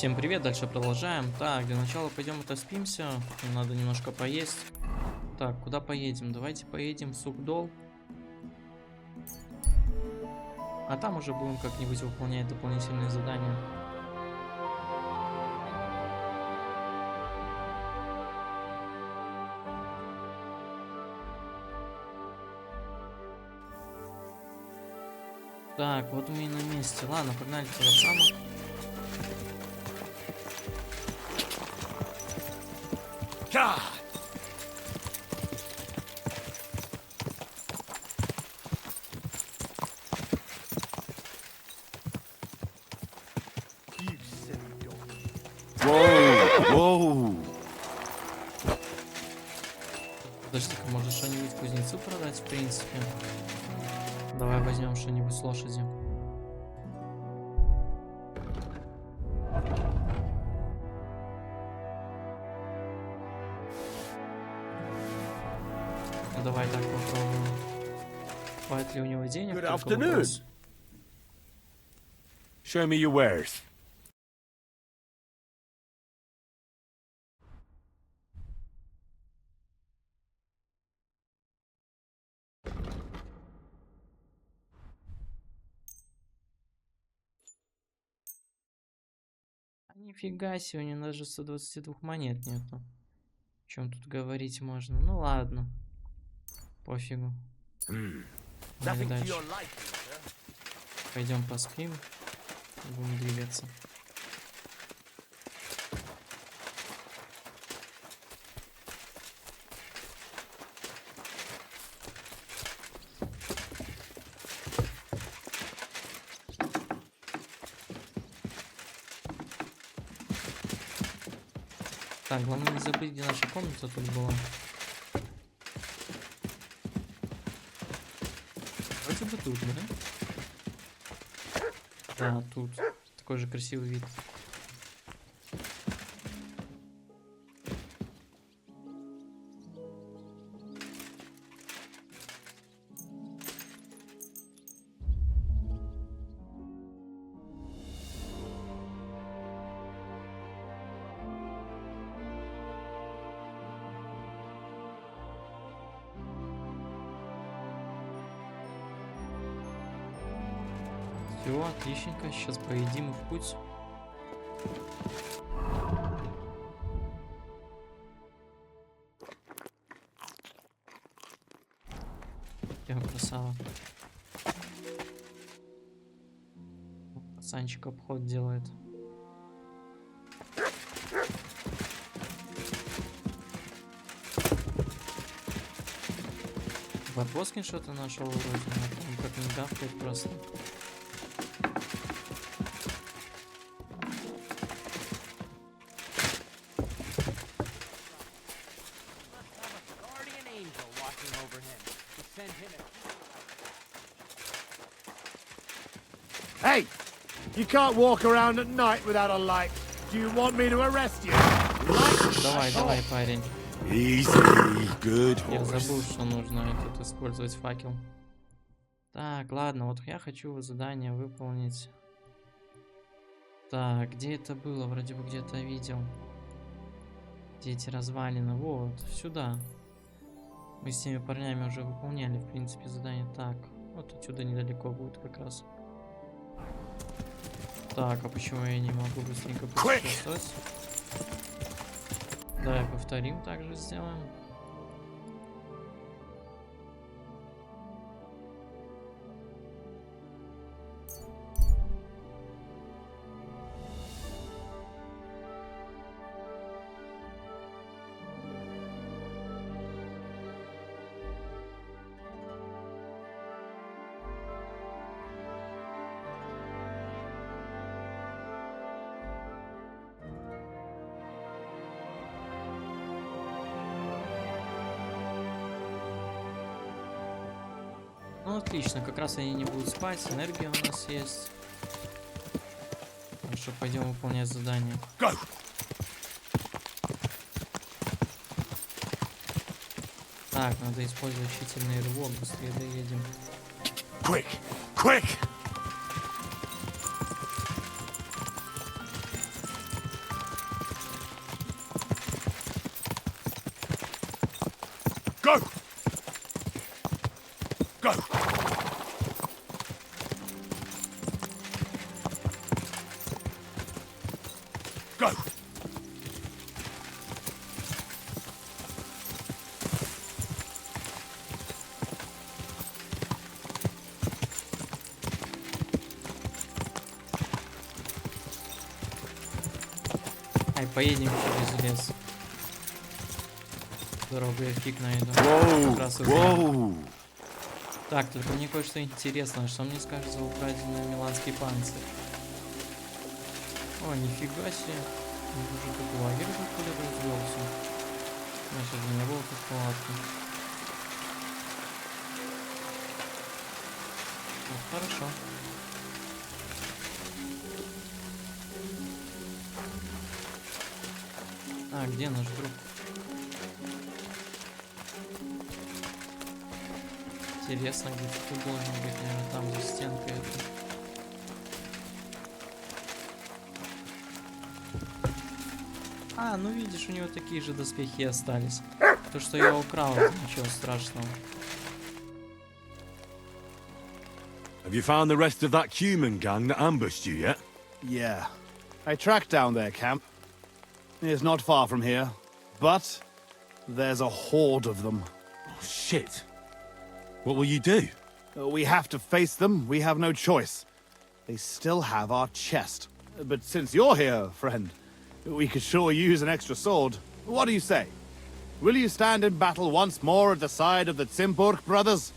Всем привет, дальше продолжаем. Так, для начала пойдем отоспимся. Надо немножко поесть. Так, куда поедем? Давайте поедем в Сугдол. А там уже будем как-нибудь выполнять дополнительные задания. Так, вот мы и на месте. Ладно, погнали туда самых. Подожди-ка, может что-нибудь кузнецу продать, в принципе. Давай возьмем что-нибудь с лошади. Давай так попробуем. Хватит ли у него денег? Good afternoon. Show me your wares. Нифига себе, у него даже 122 монет нету. О чем тут говорить можно? Ну ладно. Пофигу. Дальше. Пойдем поспим. Будем двигаться. Так, главное не забыть, где наша комната тут была. Вроде бы тут, да? Да, тут. Такой же красивый вид. Все, отличненько. Сейчас поедим и в путь. Я красава. Пацанчик обход делает. Барбоскин что-то нашел вроде, но он как не гавкает просто. Hey! You can't walk around at night without a light. Do you want me to arrest you? Давай, давай, парень. Easy, good Я horse. забыл, что нужно тут использовать факел. Так, ладно, вот я хочу задание выполнить. Так, где это было? Вроде бы где-то видел. Где эти развалины? Вот, сюда. Мы с теми парнями уже выполняли, в принципе, задание. Так, вот отсюда недалеко будет как раз. Так, а почему я не могу быстренько путешествовать? Давай повторим, также сделаем. Ну отлично, как раз они не будут спать, энергия у нас есть. Хорошо, пойдем выполнять задание. Так, надо использовать щительный рывок, быстрее доедем. Quick! Quick! Go! Go! Go! Ай, поедем через лес. Дорогу я фиг найду. Как раз убегу. Так, только мне кое-что интересно. Что мне скажет за украденный миланский панцирь? О, нифига себе. Уже тут лагерь куда-то развелся. Значит, не было тут палатки. Вот, хорошо. А, где наш друг? Интересно, где-то тут должен быть, наверное, там за стенкой это. А, ну видишь, у него такие же доспехи остались. То, что я украл, это ничего страшного. Have you found the rest of that human gang that ambushed you yet? Yeah. I tracked down their camp. It's not far from here. But there's a horde of them. Oh, shit. What will you do? We have to face them. We have no choice. They still have our chest. But since you're here, friend, we could sure use an extra sword. What do you say? Will you stand in battle once more at the side of the Zimburg brothers?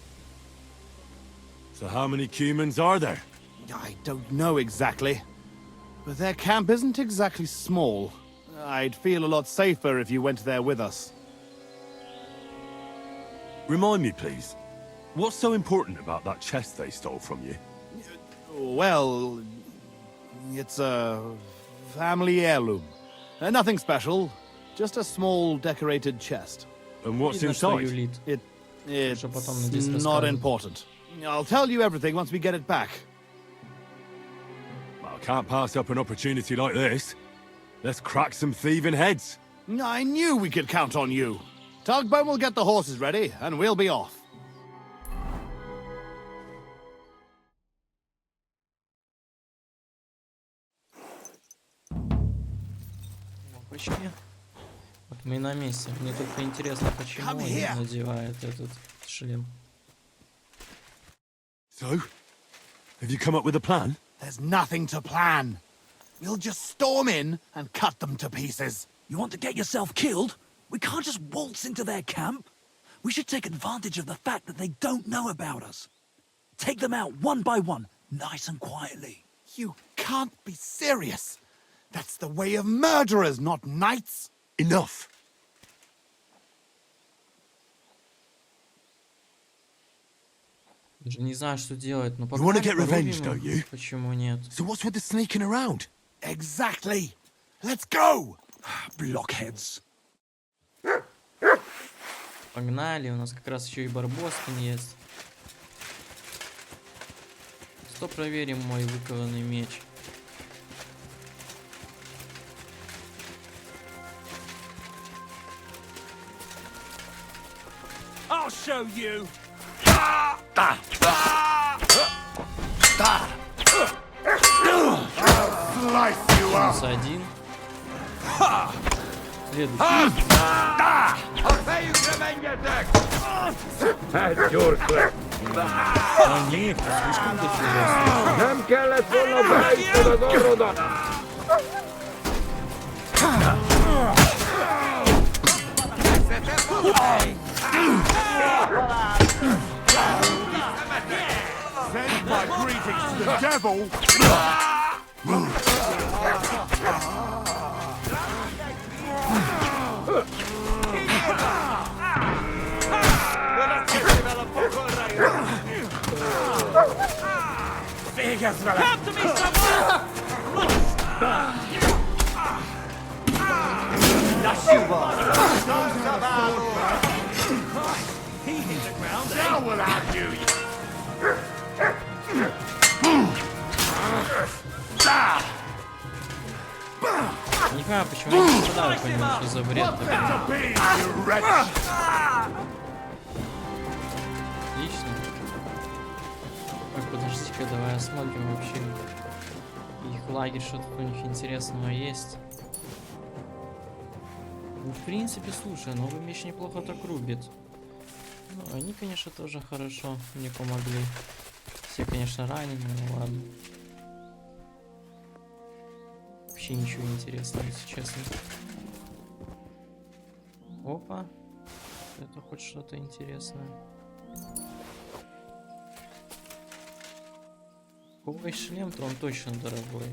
So how many humans are there? I don't know exactly. But their camp isn't exactly small. I'd feel a lot safer if you went there with us. Remind me, please. What's so important about that chest they stole from you? Well, it's a family heirloom. Nothing special, just a small decorated chest. And what's Видно, что inside? юлит. It's Что потом здесь not расскажут. important. I'll tell you everything once we get it back. Well, I can't pass up an opportunity like this. Let's crack some thieving heads. I knew we could count on you. Tugbone will get the horses ready, and we'll be off. Почему? Вот мы на месте. Мне только интересно, почему он надевает этот шлем. So, have you come up with a plan? There's nothing to plan. We'll just storm in and cut them to pieces. You want to get yourself killed? We can't just waltz into their camp. We should take advantage of the fact that they don't know about us. Take them out one by one, nice and quietly. You can't be serious. That's the way of murderers, not knights. Enough. Даже не знаю, что делать, но You wanna погнали, get revenge, порубим don't you? их. Почему нет? So what's with the sneaking around? Exactly. Let's go. Blockheads. Погнали, у нас как раз еще и барбоскин есть. Что проверим мой выкованный меч. I'll show you. Slice you up. Минус один. Следующий. А нет, слишком дофига. Send my greetings to the devil. Come to me, someone! He hit the ground. Now we'll have you. Не понимаю, почему я не попадаю по нему, что за бред такой. Better be, you wretch. Подожди-ка, давай осмотрим вообще их лагерь, что-то у них интересного есть. Ну, в принципе, слушай, новый меч неплохо так рубит. Ну, они, конечно, тоже хорошо мне помогли. Все, конечно, ранены, но ладно. Вообще ничего интересного, если честно. Опа. Это хоть что-то интересное. Какой шлем-то он точно дорогой.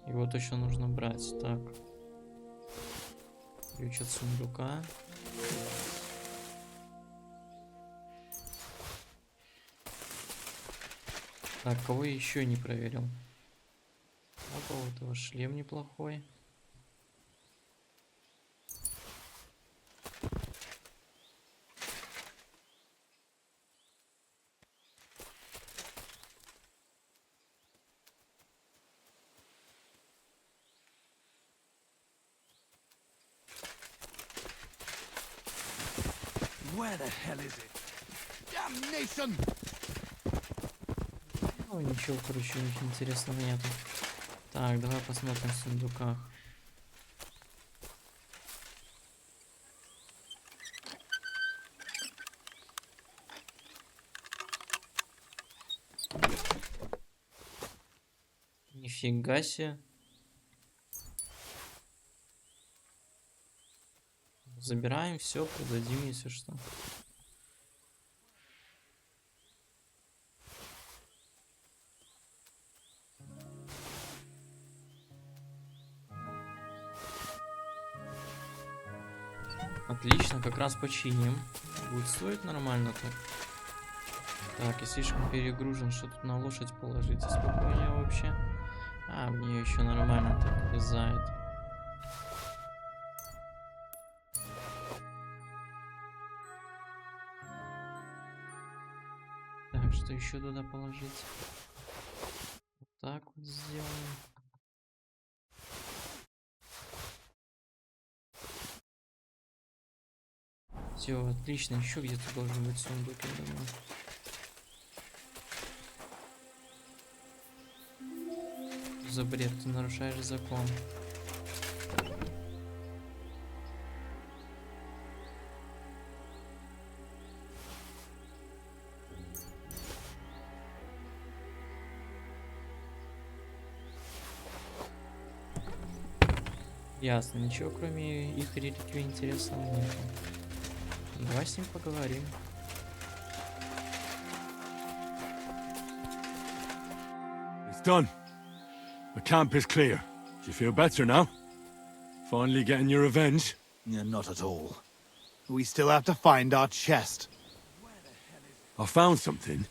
Его точно нужно брать. Так. Ключ от сундука. Так, кого я еще не проверил? У кого-то шлем неплохой. Where the hell is it? Damnation! Ну, ничего, короче, у них интересного нету. Так, давай посмотрим в сундуках. Нифига себе. Забираем все, продадим, если что. Отлично, как раз починим. Будет стоить нормально так. Так, я слишком перегружен, что тут на лошадь положить. А сколько у нее вообще? А, в нее еще нормально так влезает. Так, что еще туда положить? Вот так вот сделаем. Все, отлично. Еще где-то должен быть сундук, я думаю. За бред, ты нарушаешь закон. Ясно, ничего кроме их реликвий интересного нет. Давай с ним поговорим. It's done. The camp is clear. Do you feel better now? Finally getting your revenge? Yeah, not at all. We still have to find our chest. I found something,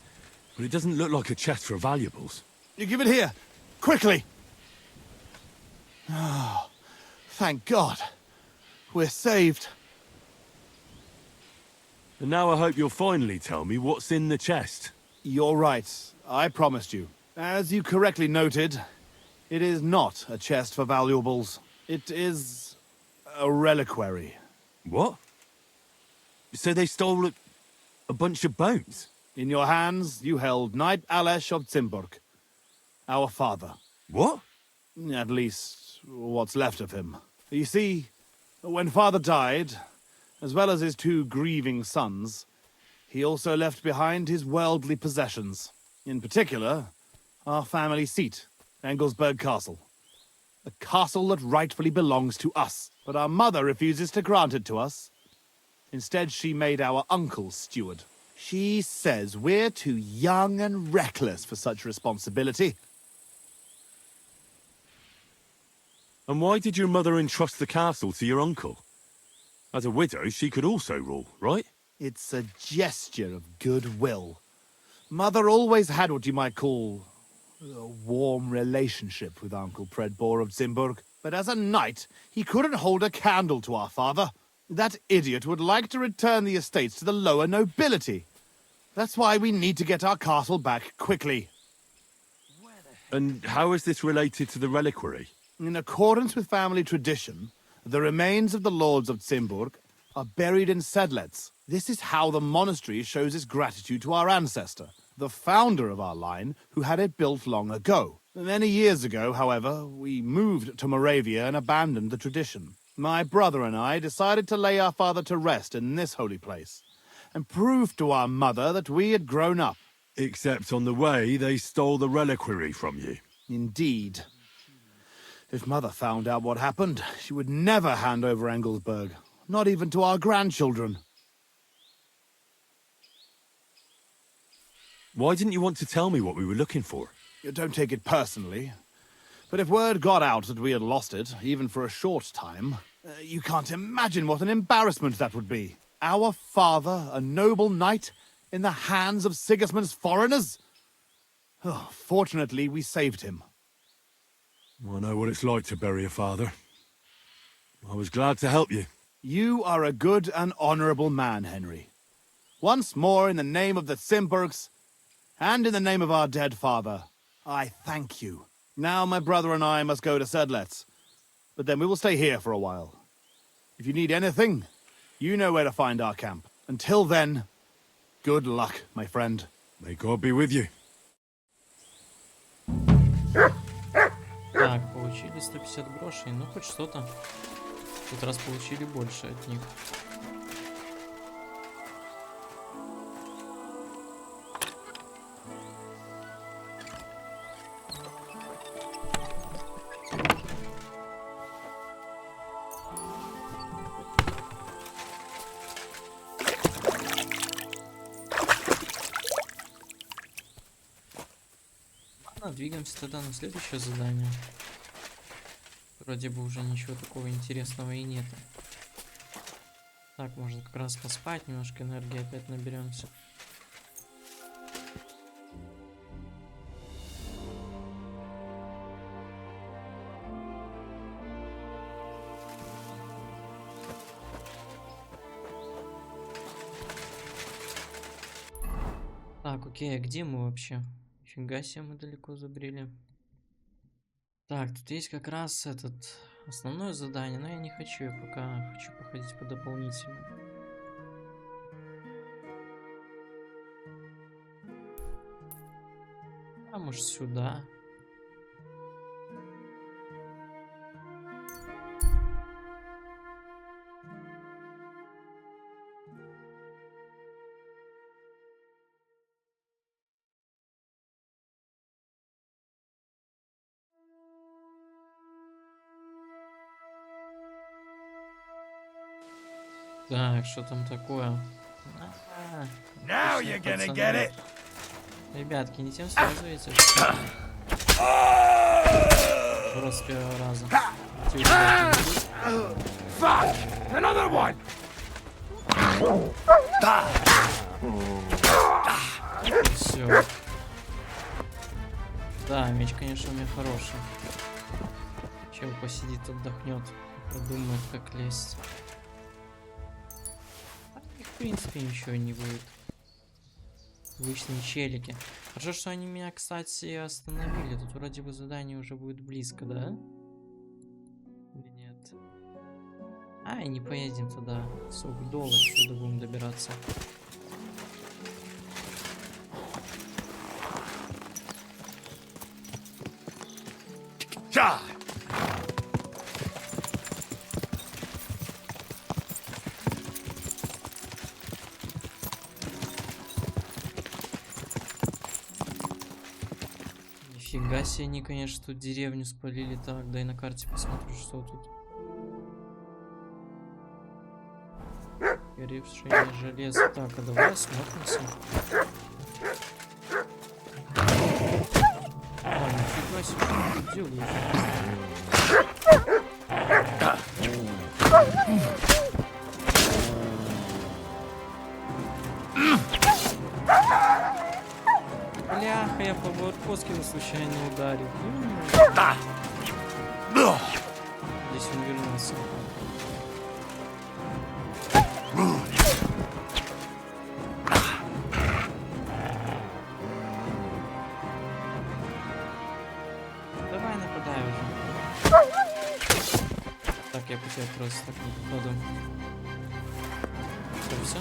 but it doesn't look like a chest for valuables. You give it here, quickly! Oh, thank God. We're saved. And now I hope you'll finally tell me what's in the chest. You're right. I promised you. As you correctly noted, it is not a chest for valuables. It is a reliquary. What? So they stole a bunch of bones? In your hands, you held Knight Alesh of Zimburg, our father. What? At least, what's left of him. You see, when father died, as well as his two grieving sons, he also left behind his worldly possessions. In particular, our family seat, Engelsberg Castle. A castle that rightfully belongs to us. But our mother refuses to grant it to us. Instead, she made our uncle steward. She says we're too young and reckless for such responsibility. And why did your mother entrust the castle to your uncle? As a widow, she could also rule, right? It's a gesture of goodwill. Mother always had what you might call a warm relationship with Uncle Predbor of Zimburg. But as a knight, he couldn't hold a candle to our father. That idiot would like to return the estates to the lower nobility. That's why we need to get our castle back quickly. And how is this related to the reliquary? In accordance with family tradition, the remains of the lords of Zimburg are buried in sedlets. This is how the monastery shows its gratitude to our ancestor, the founder of our line, who had it built long ago. Many years ago, however, we moved to Moravia and abandoned the tradition. My brother and I decided to lay our father to rest in this holy place, and prove to our mother that we had grown up. Except on the way, they stole the reliquary from you. Indeed. If Mother found out what happened, she would never hand over Engelsberg, not even to our grandchildren. Why didn't you want to tell me what we were looking for? You don't take it personally, but if word got out that we had lost it, even for a short time, you can't imagine what an embarrassment that would be. Our father, a noble knight, in the hands of Sigismund's foreigners? Oh, fortunately, we saved him. I know what it's like to bury a father. I was glad to help you. You are a good and honorable man, Henry. Once more, in the name of the Simbergs, and in the name of our dead father, I thank you. Now my brother and I must go to Sedlets, but then we will stay here for a while. If you need anything, you know where to find our camp. Until then, good luck, my friend. May God be with you. Так, получили 150 грошей. Ну, хоть что-то. В этот раз получили больше от них. Двигаемся тогда на следующее задание. Вроде бы уже ничего такого интересного и нет. Так, можно как раз поспать, немножко энергии опять наберемся. Так, окей, а где мы вообще? Фига себе, мы далеко забрели. Так, тут есть как раз этот основное задание, но я не хочу, я пока хочу походить по дополнительному. А может сюда? Так, что там такое? Now you're gonna get it. Ребятки, не тем связываете. Просто с первого раза. Fuck! Another one! Все. Да, меч, конечно, у меня хороший. Чел посидит, отдохнет, подумает, как лезть. В принципе, ничего не будет. Обычные челики. Хорошо, что они меня, кстати, остановили. Тут вроде бы задание уже будет близко, да? Или нет? Ай, не поедем туда. Сок долго отсюда будем добираться. Нифига себе, они, конечно, тут деревню спалили. Так, дай на карте посмотрю, что тут. Горевшее железо. Так, а давай осмотримся. А, нифига себе, что тут делают? Бляха, я по Воркоскину случайно ударил. Здесь он вернулся. Давай нападай уже. Так, я по тебе просто так не попаду. Что, все?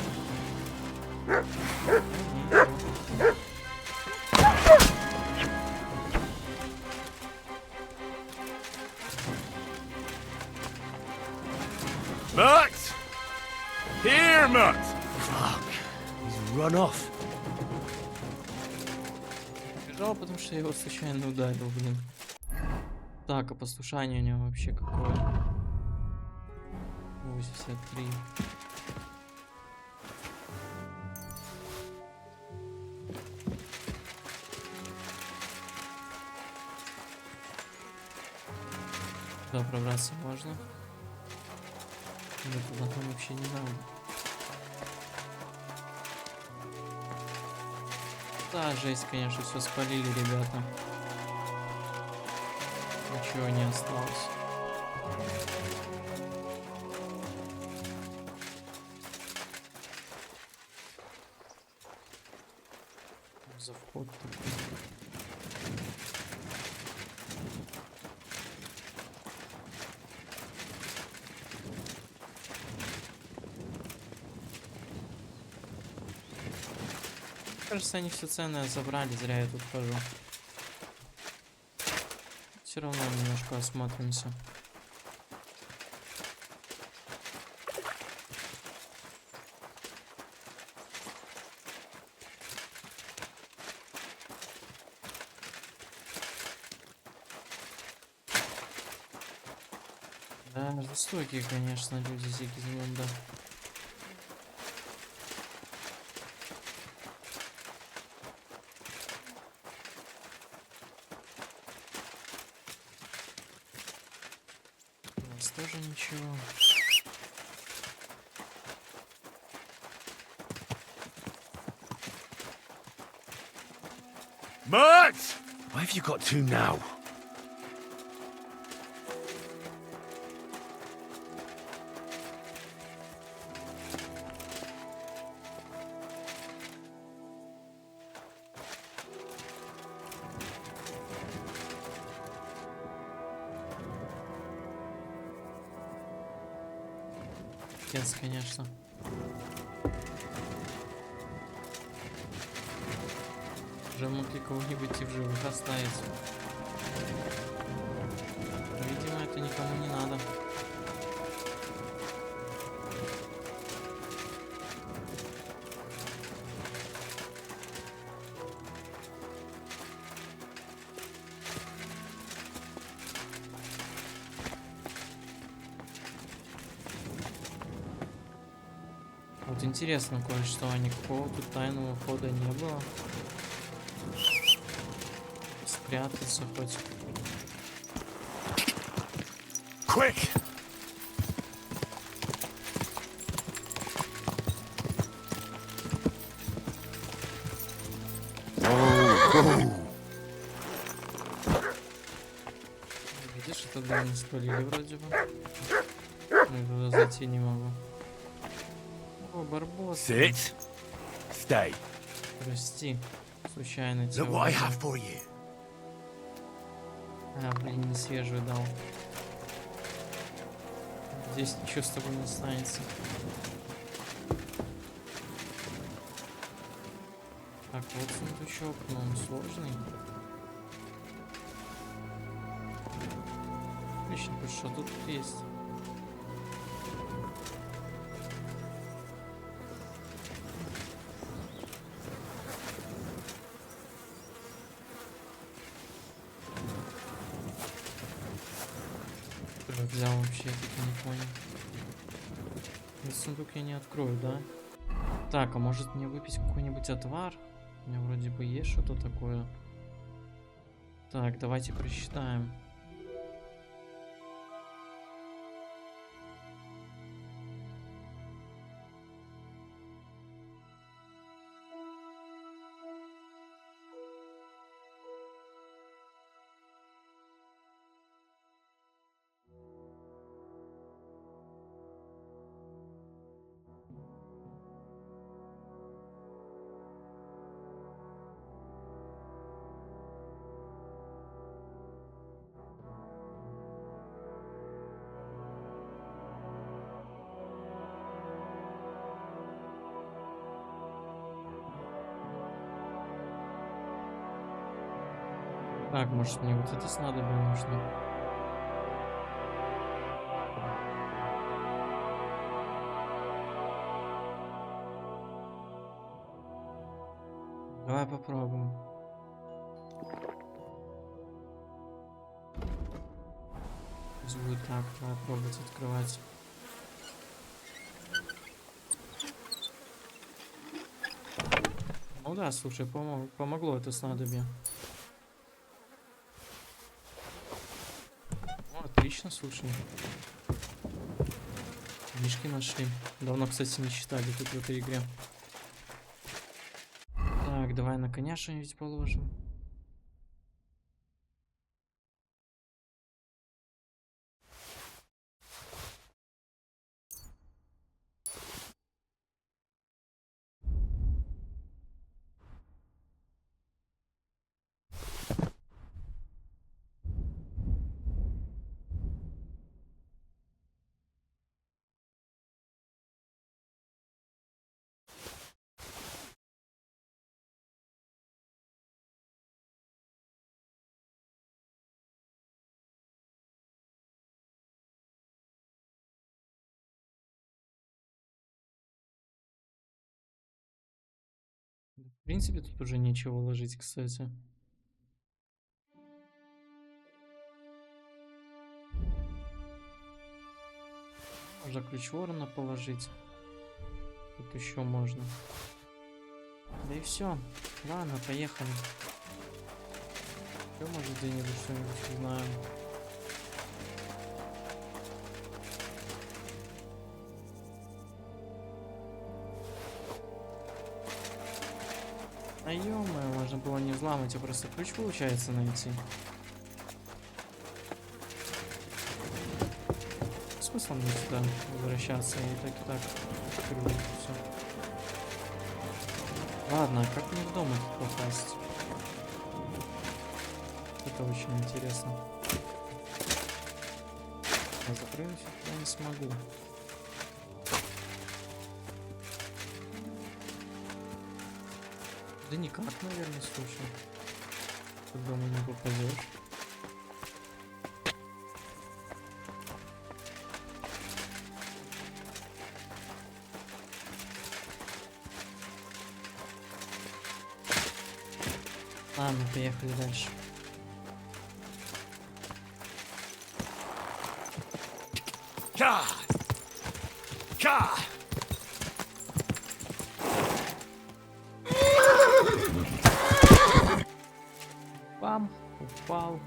Mutt! Here, Mutt! Fuck. He's run off. Бежал, потому что я его случайно ударил, блин. Так, а послушание у него вообще какое? 83. Туда пробраться можно? Нет, туда там вообще не надо. Да, жесть, конечно, все спалили, ребята. Ничего не осталось. За вход такой. Кажется, они все ценное забрали, зря я тут хожу. Все равно немножко осмотримся. Да, жестокие, конечно, люди Зигизмунда. Тоже ничего. Mutt! Why have you got to now? Пиздец, конечно. Уже могли кого-нибудь и в живых оставить. Но, видимо, это никому не надо. Вот интересно кое-что, а никакого тут тайного хода не было. Спрятаться хоть. Quick! Видишь, это да, не спалили вроде бы. Ну, туда зайти не могу. О, барбос. Sit. Stay. Прости. Случайно Look тебя what I увидел. have for you. А, блин, не свежую дал. Здесь ничего с тобой не останется. Так, вот сундучок, но он сложный. Отлично, что тут есть? Кто взял вообще, я так и не понял. Этот сундук я не открою, да? Так, а может мне выпить какой-нибудь отвар? У меня вроде бы есть что-то такое. Так, давайте просчитаем. Так, может мне вот это снадобье нужно? Давай попробуем. Пусть будет так, давай пробовать открывать. Ну да, слушай, помогло это снадобье. О, отлично, слушай. Книжки нашли. Давно, кстати, не читали тут в этой игре. Так, давай на коня что-нибудь положим. В принципе, тут уже нечего ложить, кстати. Можно ключ ворона положить. Тут еще можно. Да и все. Ладно, поехали. Еще, может, где-нибудь что-нибудь узнаем. А ё-моё, можно было не взламывать, а просто ключ получается найти. Смысл мне сюда возвращаться и так открою все. Ладно, а как мне в дом этот попасть? Это очень интересно. Я запрыгнуть я не смогу. Да никак, наверное, слушай. Тут дома не попадешь. Ладно, поехали дальше. Бам, упал.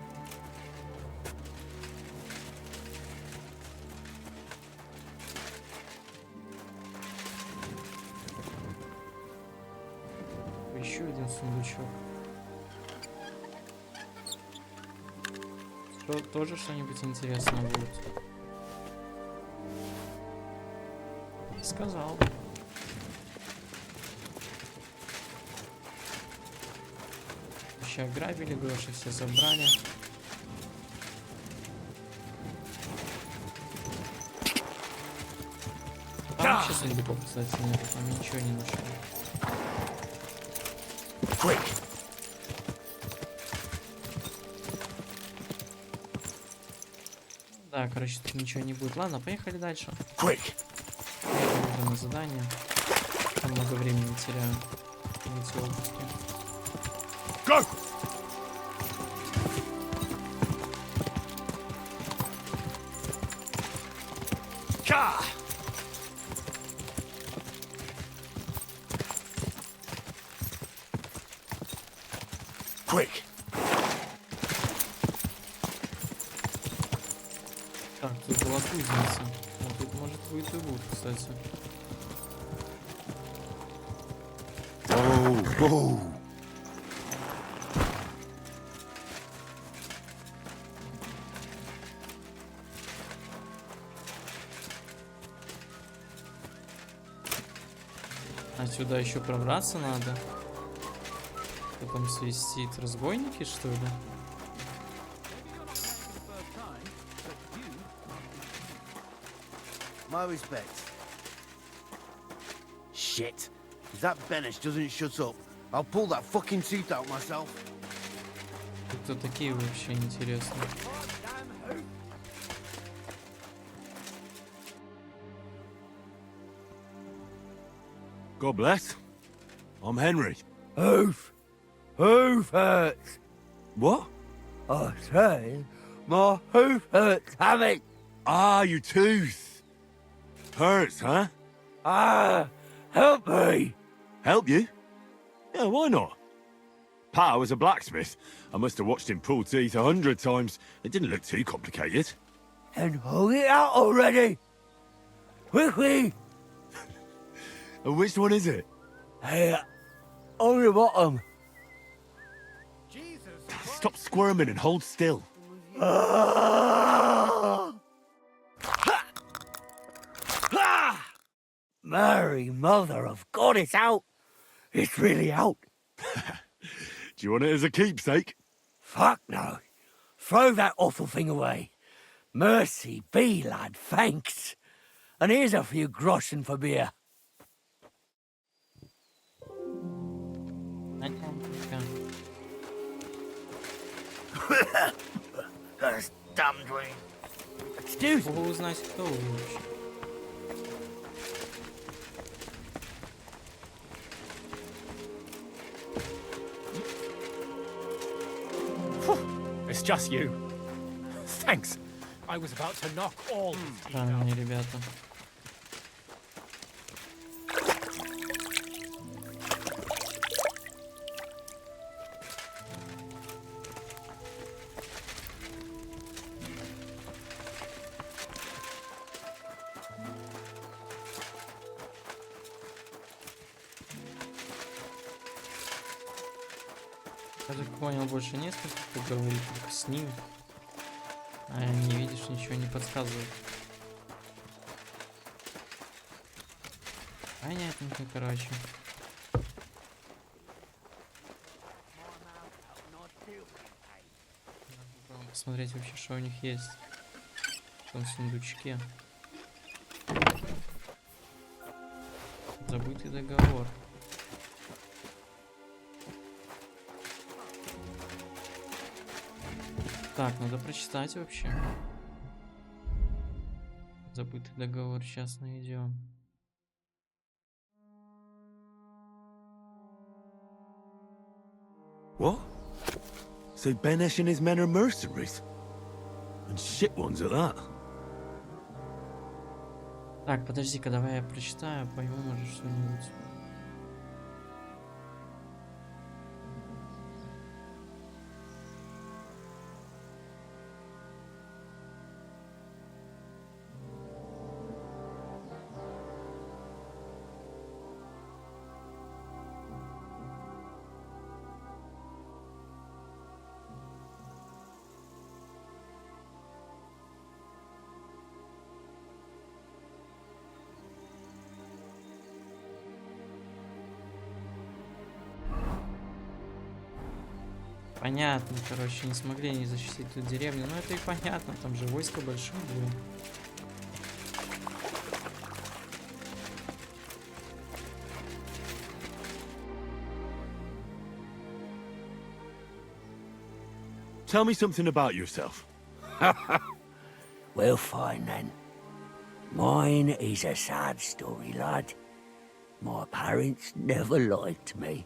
Еще один сундучок. Тоже что-нибудь интересное будет. Сказал бы. Еще ограбили, гроши все забрали. Там вообще сундуков, кстати, нет, там ничего не нашли. Да, короче, тут ничего не будет. Ладно, поехали дальше. Поехали уже на задание. Там много времени теряю. В эти области. Go! Quick! Так, тут была кузница. А тут может будет и лут, кстати. Oh! А сюда еще пробраться надо. Кто там свистит? Разбойники, что ли? My respects. Shit. If that Benish doesn't shut up, I'll pull that fucking tooth out myself. Кто такие вообще, интересно? God bless. I'm Henry. Hoof hurts. What? I say, my hoof hurts, Hammy. Ah, your tooth. Hurts, huh? Help me. Help you? Yeah, why not? Pa was a blacksmith. I must have watched him pull teeth 100 times. It didn't look too complicated. And hold it out already. Quickly. And which one is it? Hey, on the bottom. Stop squirming and hold still. Mary, mother of God, it's out. It's really out. Do you want it as a keepsake? Fuck no. Throw that awful thing away. Mercy be, lad, thanks. And here's a few groschen for beer. That's damn dream. Excuse me. Кого узнать, кто вы вообще? It's just you. Thanks. I was about to knock all these teeth out. Странные ребята. Я так понял, больше несколько говорит, только с ним. А не видишь, ничего не подсказывает. Понятненько, короче. Попробуем посмотреть вообще, что у них есть в том сундучке. Забытый договор. Так, надо прочитать вообще. Забытый договор, сейчас найдем. What? So Benesh and his men are mercenaries? And shit ones at that. Так, подожди-ка, давай я прочитаю, пойму, может, что-нибудь. Понятно, короче, не смогли они защитить эту деревню. Но это и понятно, там же войско большое было. Tell me something about yourself. Well, fine then. Mine is a sad story, lad. My parents never liked me.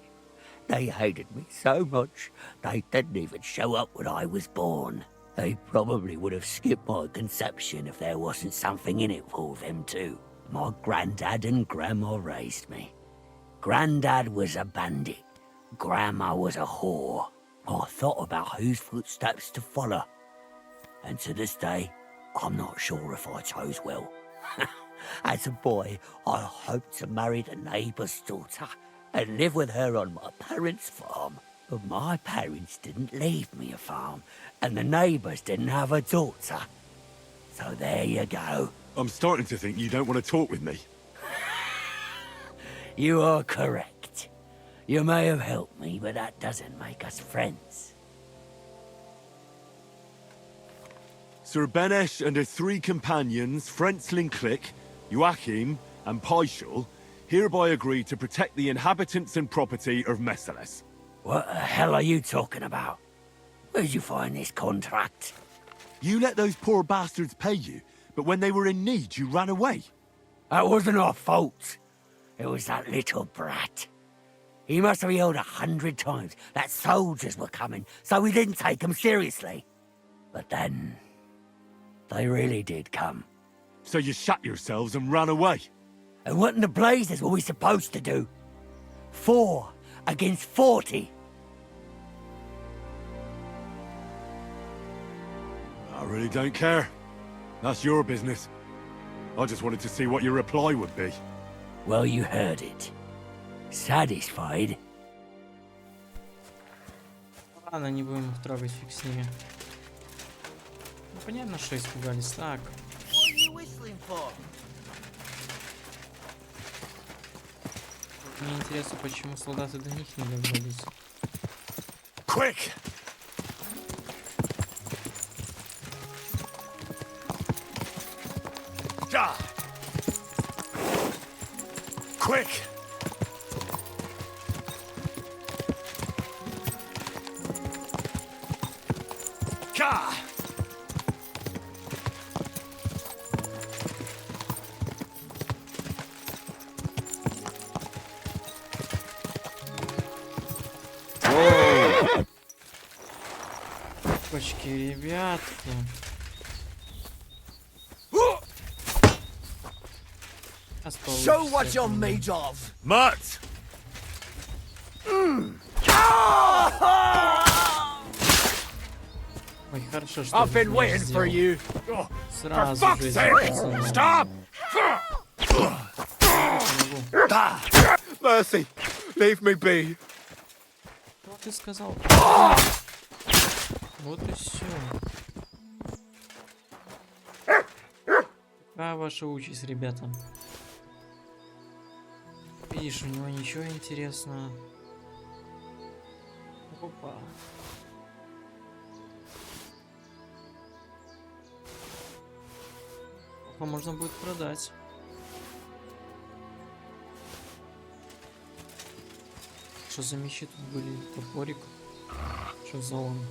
They hated me so much, they didn't even show up when I was born. They probably would have skipped my conception if there wasn't something in it for them too. My granddad and grandma raised me. Granddad was a bandit. Grandma was a whore. I thought about whose footsteps to follow. And to this day, I'm not sure if I chose well. As a boy, I hoped to marry the neighbour's daughter and live with her on my parents' farm. But my parents didn't leave me a farm, and the neighbours didn't have a daughter. So there you go. I'm starting to think you don't want to talk with me. You are correct. You may have helped me, but that doesn't make us friends. Sir Benesh and her 3 companions, Frenzlin Click, Joachim, and Paishal, hereby agree to protect the inhabitants and property of Messeles. What the hell are you talking about? Where'd you find this contract? You let those poor bastards pay you, but when they were in need, you ran away. That wasn't our fault. It was that little brat. He must have yelled 100 times that soldiers were coming, so we didn't take them seriously. But then, they really did come. So you shut yourselves and ran away? And what in the blazes were we supposed to do? 4 against 40. I really don't care. That's your business. I just wanted to see what your reply would be. Well, you heard it. Satisfied? Ладно, не будем их трогать, фиг с ними. Ну, понятно, что испугались. Так. Мне интересно, почему солдаты до них не добрались. Quick! Quick! Ka! Почки, ребятки. Show what you're made of. Mutt! Ой, хорошо, что I've been waiting for you. Сразу fuck's же sake! Stop! Mercy, leave me be. Что ты сказал? Вот и все. Какая ваша участь, ребята? Видишь, у него ничего интересного. Опа. Опа, можно будет продать. Что за мечи тут были? Топорик. Что за он?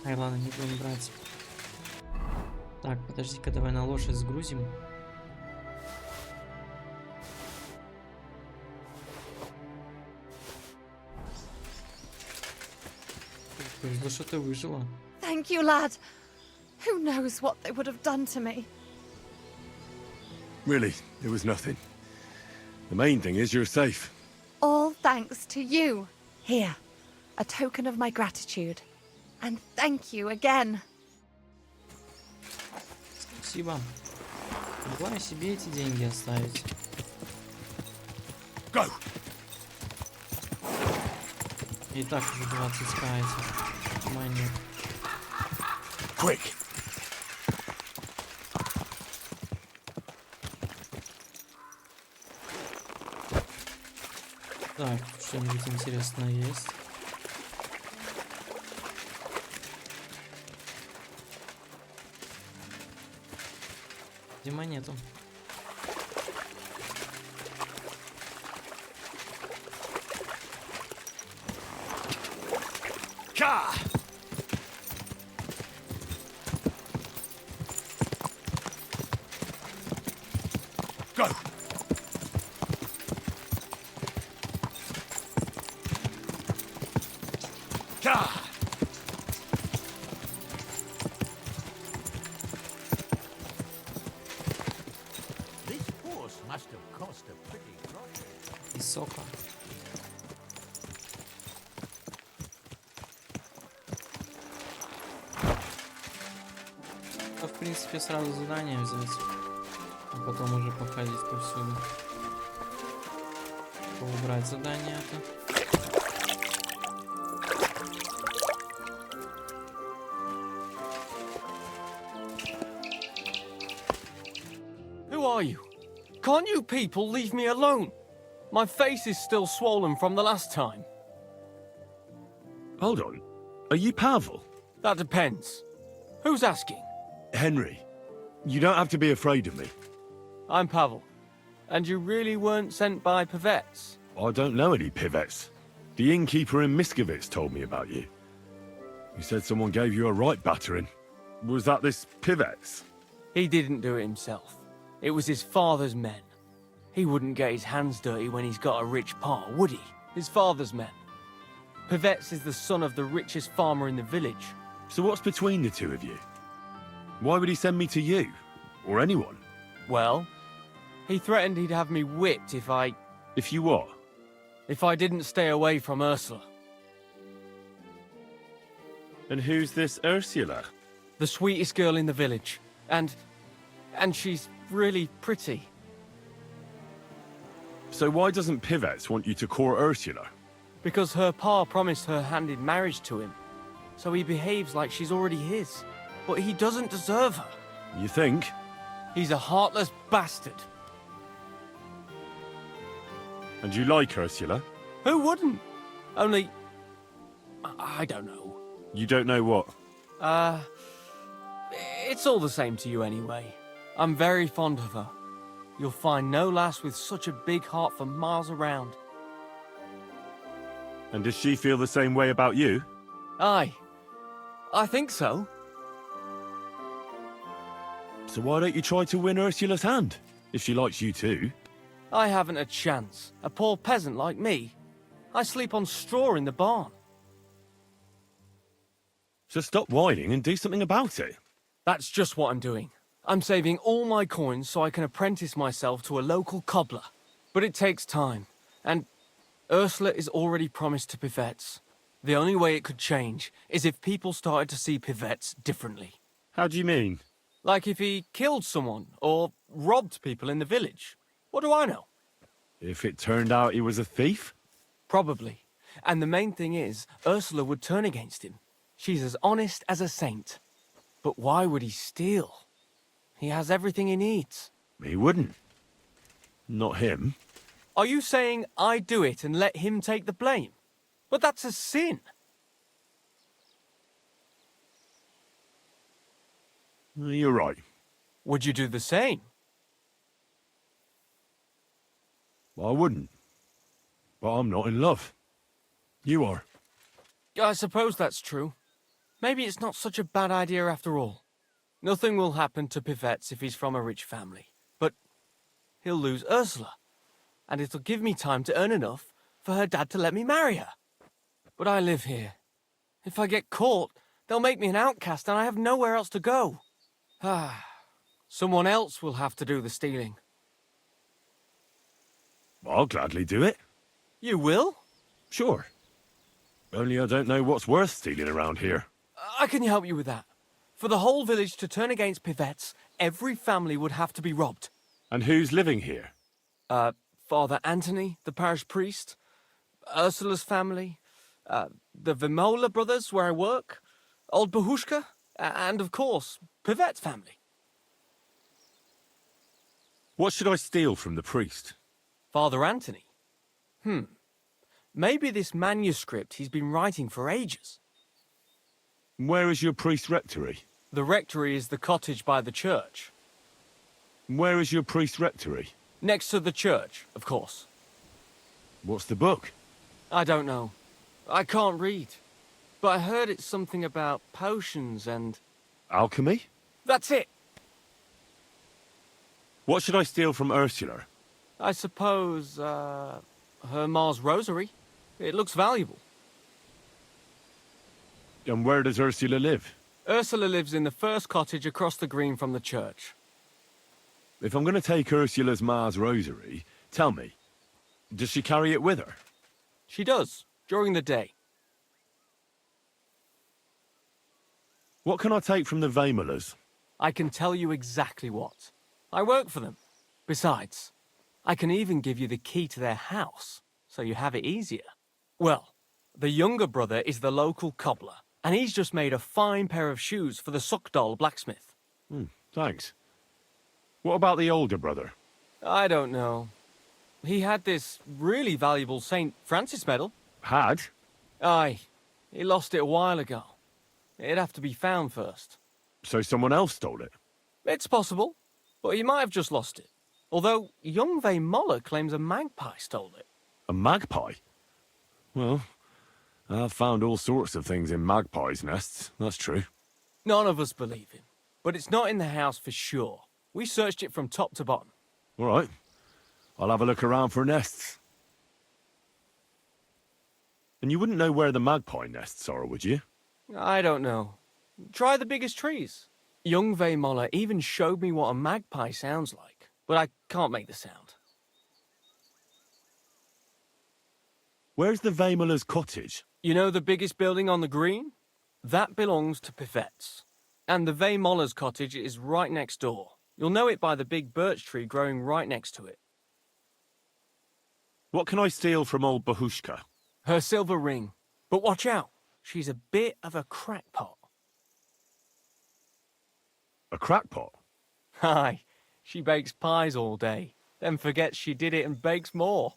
Ай, ладно, не будем брать. Так, подожди-ка, давай на лошадь сгрузим. Повезло, что ты выжила. Thank you, lad. Who knows what they would have done to me? Really, it was nothing. The main thing is you're safe. All thanks to you. Here, a token of my gratitude. And thank you again. Спасибо. Могла я себе эти деньги оставить. Go! И так уже 20к этих монет. Quick! Так, что-нибудь интересное есть? Где монету? Ka! Go! Ka! This horse must have cost a pretty price. Высоко. В принципе, сразу задание взять, а потом уже походить повсюду. Убрать задание это. Who are you? Can't you people leave me alone? My face is still swollen from the last time. Hold on. Are you Pavel? That depends. Who's asking? Henry, you don't have to be afraid of me. I'm Pavel. And you really weren't sent by Pavets? I don't know any Pivets. The innkeeper in Miskovitz told me about you. He said someone gave you a right battering. Was that this Pivets? He didn't do it himself. It was his father's men. He wouldn't get his hands dirty when he's got a rich pa, would he? His father's men. Pivets is the son of the richest farmer in the village. So what's between the two of you? Why would he send me to you? Or anyone? Well, he threatened he'd have me whipped if I If you what? didn't stay away from Ursula. And who's this Ursula? The sweetest girl in the village. And she's really pretty. So why doesn't Pivets want you to court Ursula? Because her pa promised her hand in marriage to him. So he behaves like she's already his. But he doesn't deserve her. You think? He's a heartless bastard. And you like Ursula? Who wouldn't? Only... I don't know. You don't know what? It's all the same to you anyway. I'm very fond of her. You'll find no lass with such a big heart for miles around. And does she feel the same way about you? Aye. I think so. So why don't you try to win Ursula's hand? If she likes you too. I haven't a chance. A poor peasant like me. I sleep on straw in the barn. So stop whining and do something about it. That's just what I'm doing. I'm saving all my coins so I can apprentice myself to a local cobbler. But it takes time, and Ursula is already promised to Pivets. The only way it could change is if people started to see Pivets differently. How do you mean? Like if he killed someone, or robbed people in the village. What do I know? If it turned out he was a thief? Probably. And the main thing is, Ursula would turn against him. She's as honest as a saint. But why would he steal? He has everything he needs. He wouldn't. Not him. Are you saying I do it and let him take the blame? But that's a sin. You're right. Would you do the same? I wouldn't. But I'm not in love. You are. I suppose that's true. Maybe it's not such a bad idea after all. Nothing will happen to Pivets if he's from a rich family. But he'll lose Ursula. And it'll give me time to earn enough for her dad to let me marry her. But I live here. If I get caught, they'll make me an outcast and I have nowhere else to go. Someone else will have to do the stealing. I'll gladly do it. You will? Sure. Only I don't know what's worth stealing around here. I can help you with that. For the whole village to turn against Pivets, every family would have to be robbed. And who's living here? Father Anthony, the parish priest, Ursula's family, the Vimola brothers where I work, old Bahushka, and of course, Pivet's family. What should I steal from the priest? Father Anthony? Maybe this manuscript he's been writing for ages. Where is your priest rectory? The rectory is the cottage by the church. Where is your priest rectory? Next to the church, of course. What's the book? I don't know. I can't read. But I heard it's something about potions and... Alchemy? That's it! What should I steal from Ursula? I suppose, her Ma's rosary. It looks valuable. And where does Ursula live? Ursula lives in the first cottage across the green from the church. If I'm going to take Ursula's Ma's rosary, tell me, does she carry it with her? She does, during the day. What can I take from the Vimolas? I can tell you exactly what. I work for them. Besides, I can even give you the key to their house, so you have it easier. Well, the younger brother is the local cobbler, and he's just made a fine pair of shoes for the Suckdoll blacksmith. Thanks. What about the older brother? I don't know. He had this really valuable St. Francis medal. Had? Aye. He lost it a while ago. It'd have to be found first. So someone else stole it? It's possible, but he might have just lost it. Although young Moller claims a magpie stole it. A magpie? Well, I've found all sorts of things in magpies' nests, that's true. None of us believe him, but it's not in the house for sure. We searched it from top to bottom. All right. I'll have a look around for nests. And you wouldn't know where the magpie nests are, would you? I don't know. Try the biggest trees. Young Vaymoller even showed me what a magpie sounds like, but I can't make the sound. Where's the Vaymoller's cottage? You know the biggest building on the green? That belongs to Pivette's. And the Vaymoller's cottage is right next door. You'll know it by the big birch tree growing right next to it. What can I steal from old Bahushka? Her silver ring. But watch out, she's a bit of a crackpot. A crackpot? Aye, she bakes pies all day, then forgets she did it and bakes more.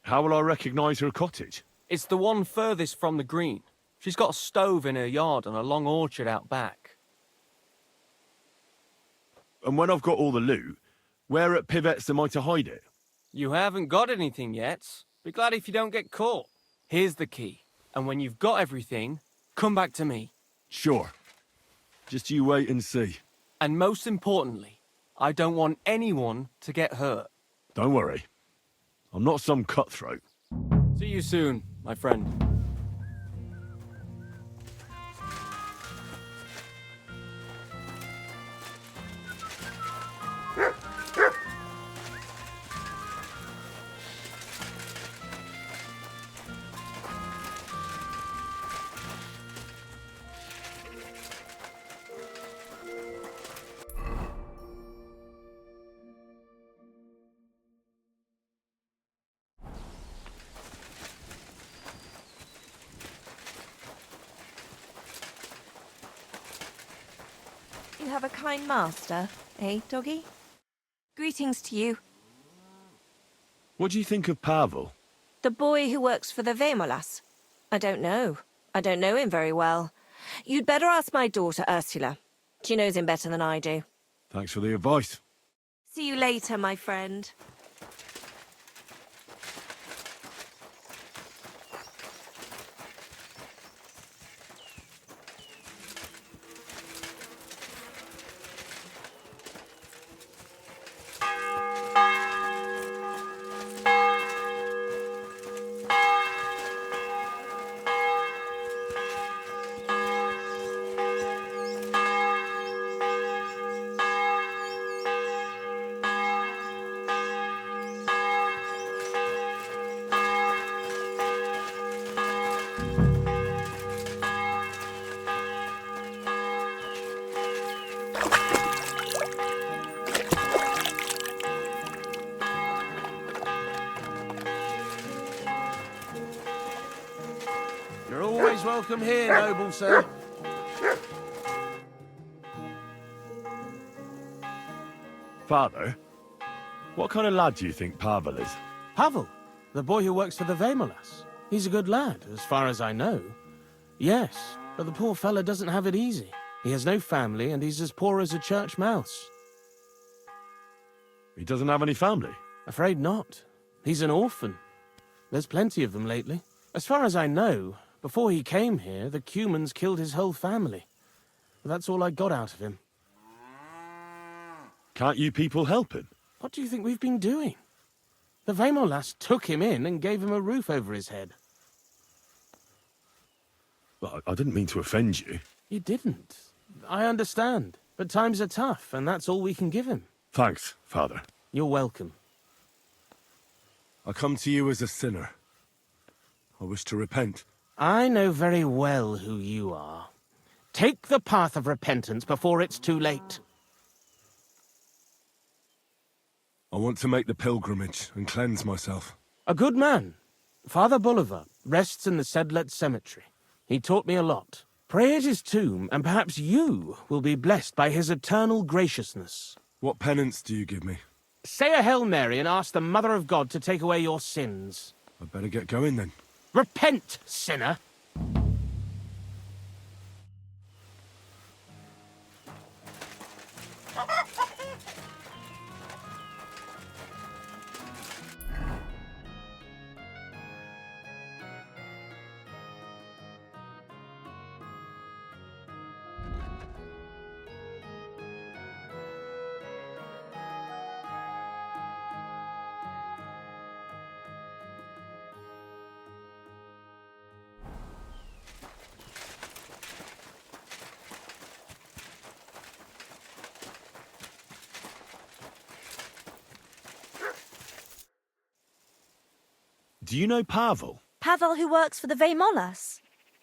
How will I recognise her cottage? It's the one furthest from the green. She's got a stove in her yard and a long orchard out back. And when I've got all the loot, where at Pivette's am I to hide it? You haven't got anything yet. Be glad if you don't get caught. Here's the key. And when you've got everything, come back to me. Sure. Just you wait and see. And most importantly, I don't want anyone to get hurt. Don't worry. I'm not some cutthroat. See you soon, my friend. You have a kind master, eh, doggy? Greetings to you. What do you think of Pavel? The boy who works for the Vaymolas. I don't know. I don't know him very well. You'd better ask my daughter, Ursula. She knows him better than I do. Thanks for the advice. See you later, my friend. You're always welcome here, noble sir. Father, what kind of lad do you think Pavel is? Pavel, the boy who works for the Vaymolas. He's a good lad, as far as I know. Yes, but the poor fella doesn't have it easy. He has no family, and he's as poor as a church mouse. He doesn't have any family? Afraid not. He's an orphan. There's plenty of them lately. As far as I know, before he came here, the Cumans killed his whole family. That's all I got out of him. Can't you people help him? What do you think we've been doing? The Vaymolas took him in and gave him a roof over his head. Well, I didn't mean to offend you. You didn't. I understand. But times are tough, and that's all we can give him. Thanks, Father. You're welcome. I come to you as a sinner. I wish to repent. I know very well who you are. Take the path of repentance before it's too late. I want to make the pilgrimage and cleanse myself. A good man. Father Bolivar rests in the Sedlet Cemetery. He taught me a lot. Pray at his tomb, and perhaps you will be blessed by his eternal graciousness. What penance do you give me? Say a Hail Mary and ask the Mother of God to take away your sins. I'd better get going then. Repent, sinner! Do you know Pavel? Pavel, who works for the Vemolas?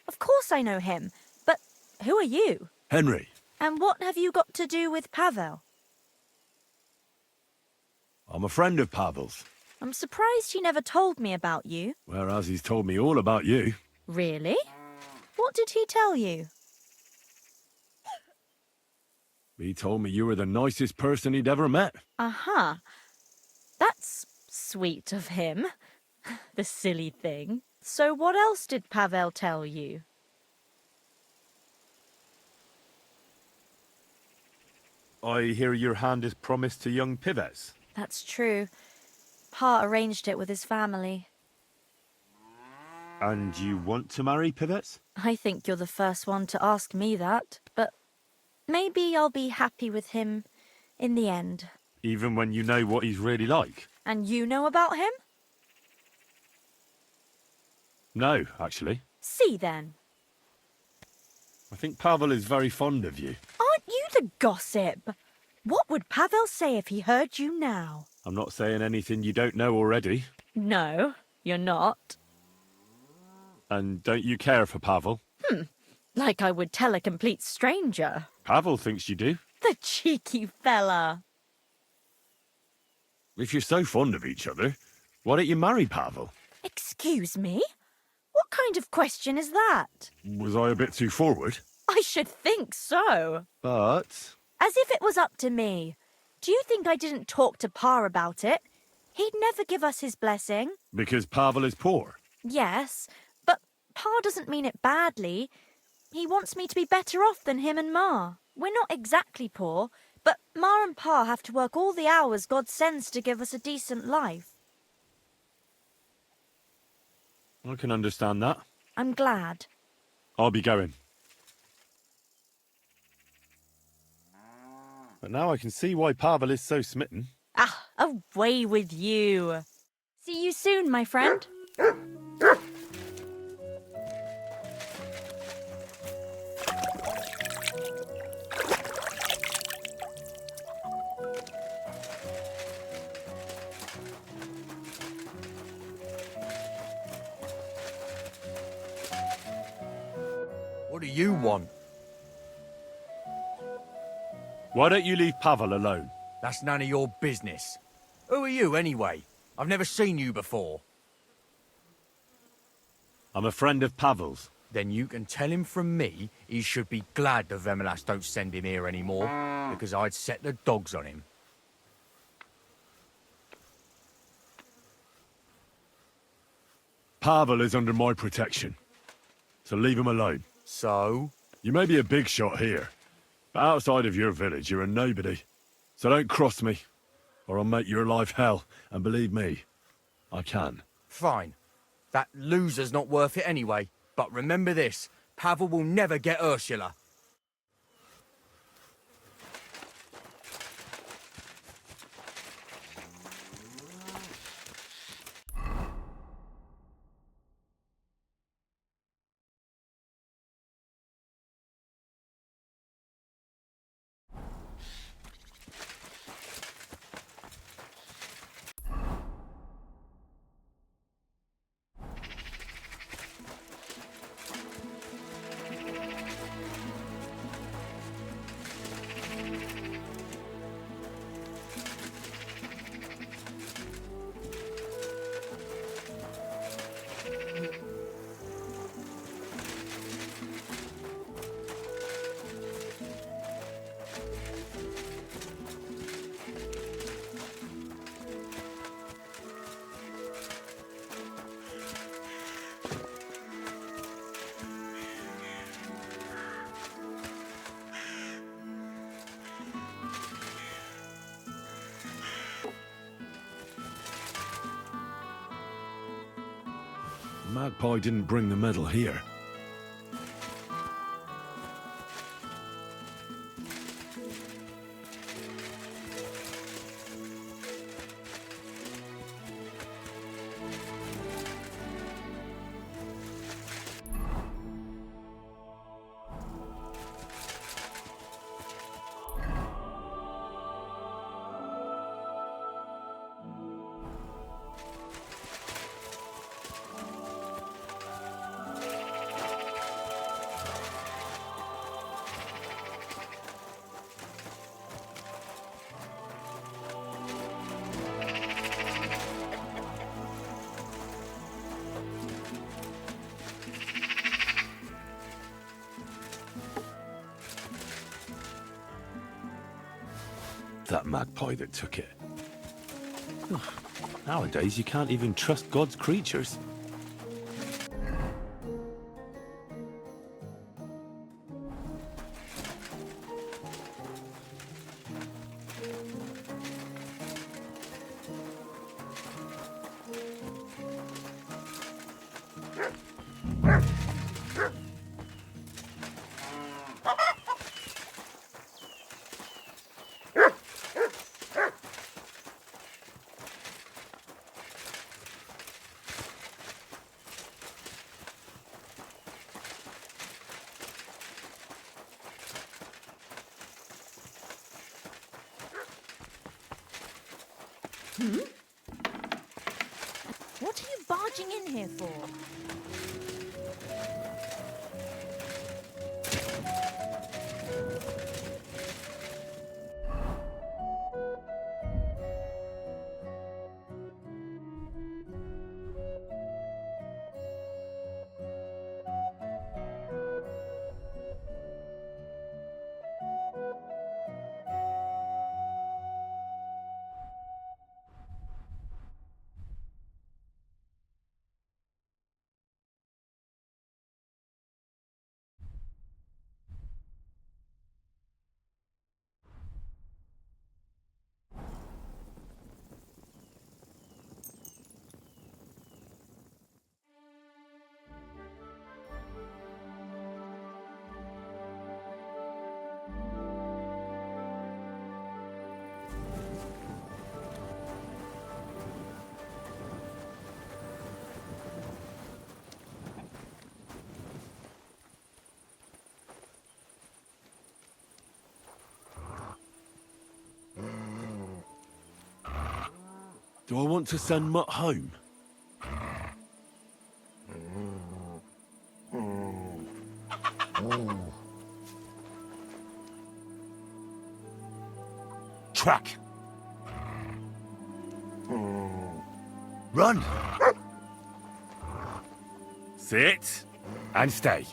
Of course I know him, but who are you? Henry. And what have you got to do with Pavel? I'm a friend of Pavel's. I'm surprised he never told me about you. Whereas he's told me all about you. Really? What did he tell you? He told me you were the nicest person he'd ever met. Uh-huh. That's sweet of him. The silly thing. So what else did Pavel tell you? I hear your hand is promised to young Pivets. That's true. Pa arranged it with his family. And you want to marry Pivets? I think you're the first one to ask me that, but maybe I'll be happy with him in the end. Even when you know what he's really like? And you know about him? No, actually. See then. I think Pavel is very fond of you. Aren't you the gossip? What would Pavel say if he heard you now? I'm not saying anything you don't know already. No, you're not. And don't you care for Pavel? Like I would tell a complete stranger. Pavel thinks you do. The cheeky fella. If you're so fond of each other, why don't you marry Pavel? Excuse me? What kind of question is that? Was I a bit too forward? I should think so. But... As if it was up to me. Do you think I didn't talk to Pa about it? He'd never give us his blessing. Because Pavel is poor? Yes, but Pa doesn't mean it badly. He wants me to be better off than him and Ma. We're not exactly poor, but Ma and Pa have to work all the hours God sends to give us a decent life. I can understand that. I'm glad. I'll be going. But now I can see why Pavel is so smitten. Ah, away with you. See you soon, my friend. What do you want? Why don't you leave Pavel alone? That's none of your business. Who are you, anyway? I've never seen you before. I'm a friend of Pavel's. Then you can tell him from me he should be glad the Vemolas don't send him here anymore, because I'd set the dogs on him. Pavel is under my protection. So leave him alone. So? You may be a big shot here, but outside of your village, you're a nobody. So don't cross me, or I'll make your life hell. And believe me, I can. Fine. That loser's not worth it anyway. But remember this, Pavel will never get Ursula. Magpie didn't bring the medal here. that magpie that took it. Nowadays, you can't even trust God's creatures. What are you barging in here for? Do I want to send Mutt home? Track! Run! Sit and stay.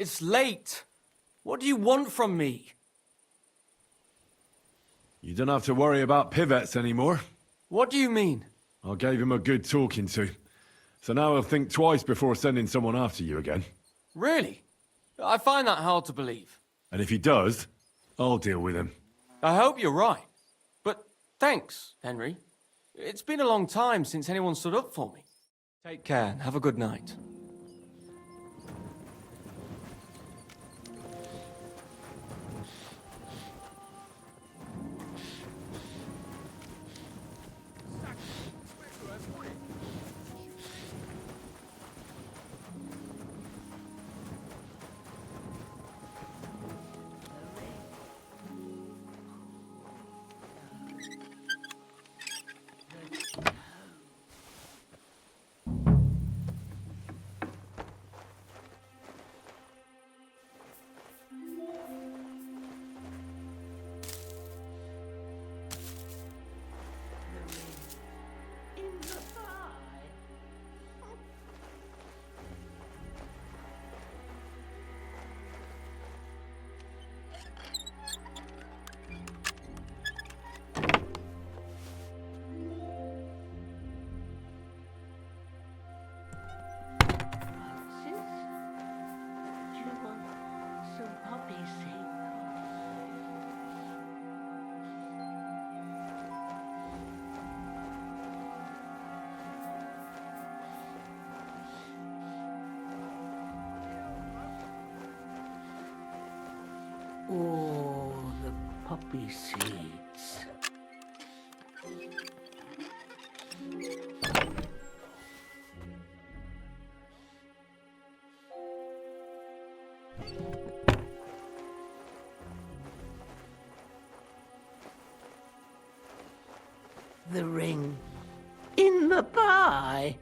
It's late. What do you want from me? You don't have to worry about pivots anymore. What do you mean? I gave him a good talking to. So now he'll think twice before sending someone after you again. Really? I find that hard to believe. And if he does, I'll deal with him. I hope you're right. But thanks, Henry. It's been a long time since anyone stood up for me. Take care and have a good night. Oh, the poppy seeds. The ring in the pie.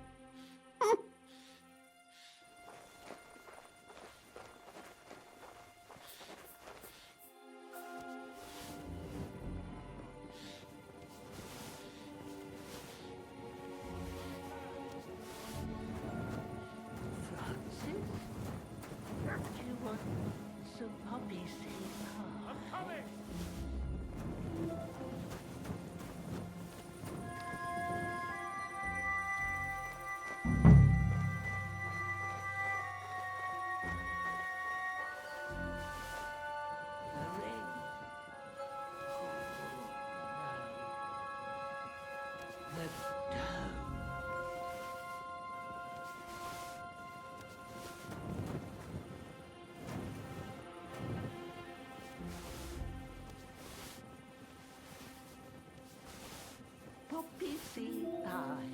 Poppy seed pie.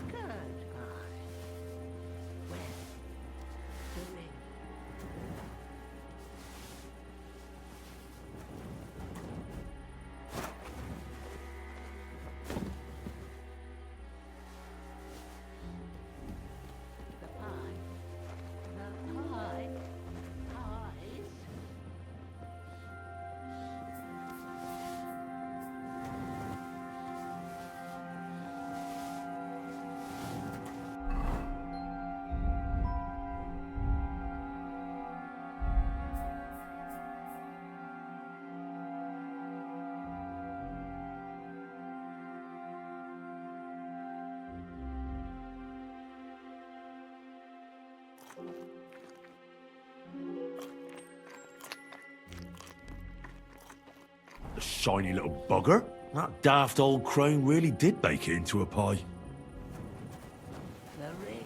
Goodbye. Where? The ring. The pie. The pie. Pies. The shiny little bugger. That daft old crone really did make it into a pie. The ring.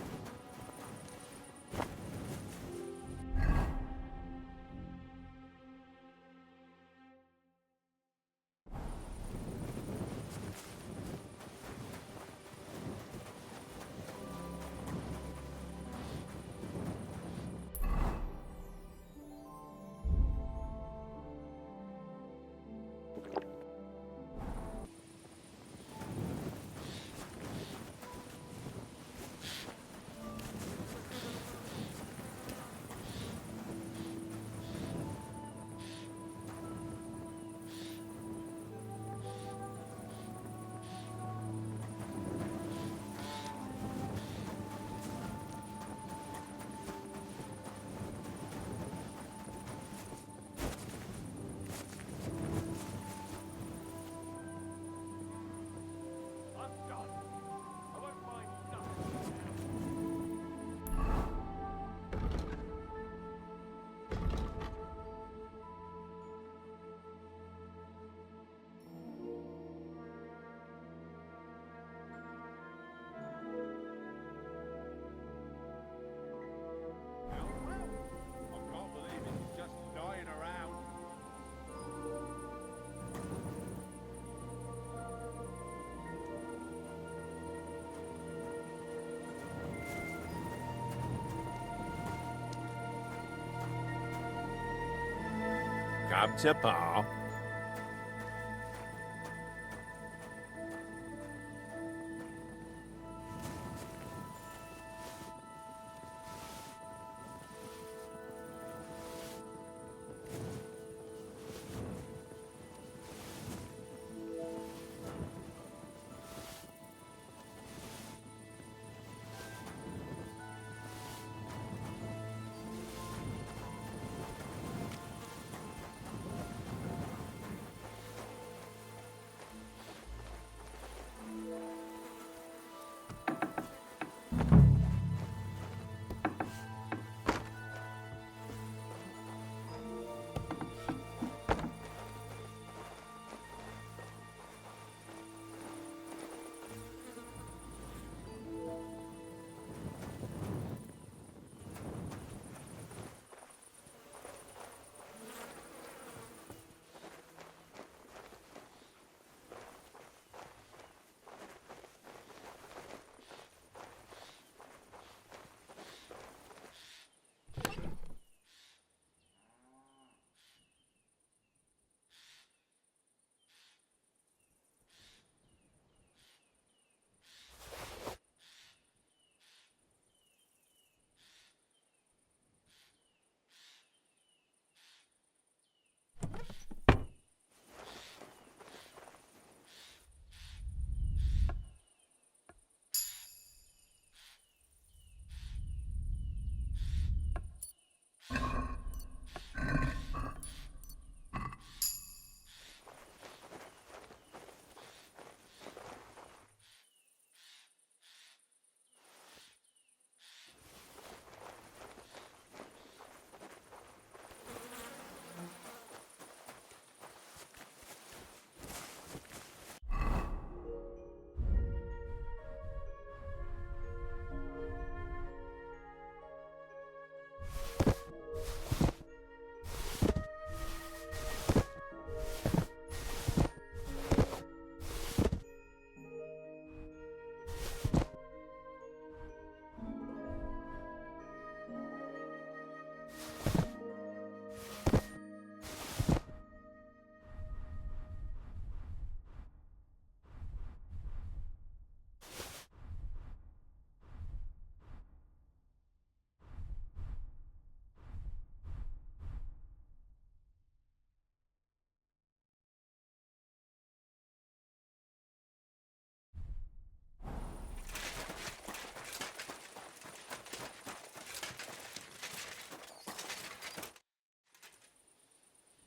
Welcome to Pa.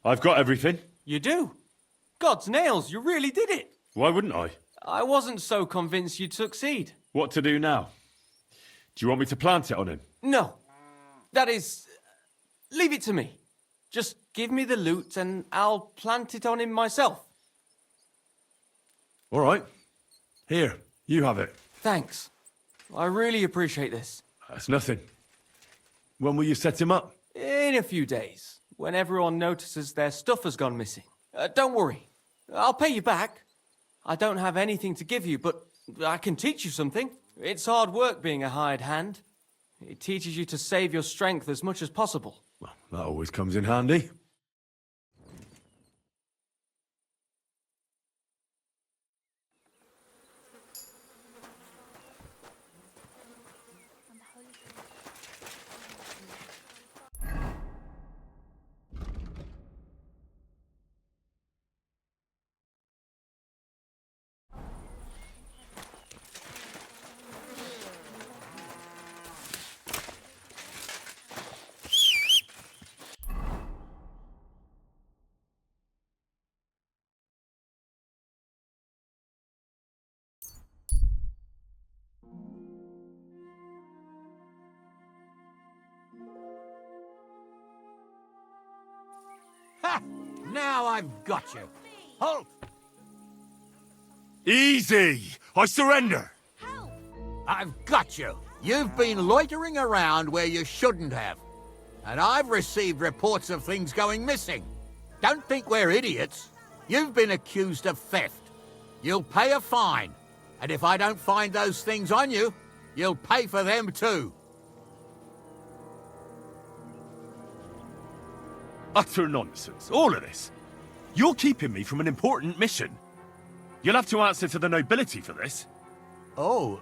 I've got everything. You do? God's nails, you really did it. Why wouldn't I? I wasn't so convinced you'd succeed. What to do now? Do you want me to plant it on him? No. That is... leave it to me. Just give me the loot and I'll plant it on him myself. All right. Here, you have it. Thanks. I really appreciate this. That's nothing. When will you set him up? In a few days, when everyone notices their stuff has gone missing. Don't worry. I'll pay you back. I don't have anything to give you, but I can teach you something. It's hard work being a hired hand. It teaches you to save your strength as much as possible. Well, that always comes in handy. Ha! Now I've got you. Halt! Easy! I surrender! I've got you. You've been loitering around where you shouldn't have. And I've received reports of things going missing. Don't think we're idiots. You've been accused of theft. You'll pay a fine. And if I don't find those things on you, you'll pay for them too. utter nonsense, all of this. You're keeping me from an important mission. You'll have to answer to the nobility for this. Oh,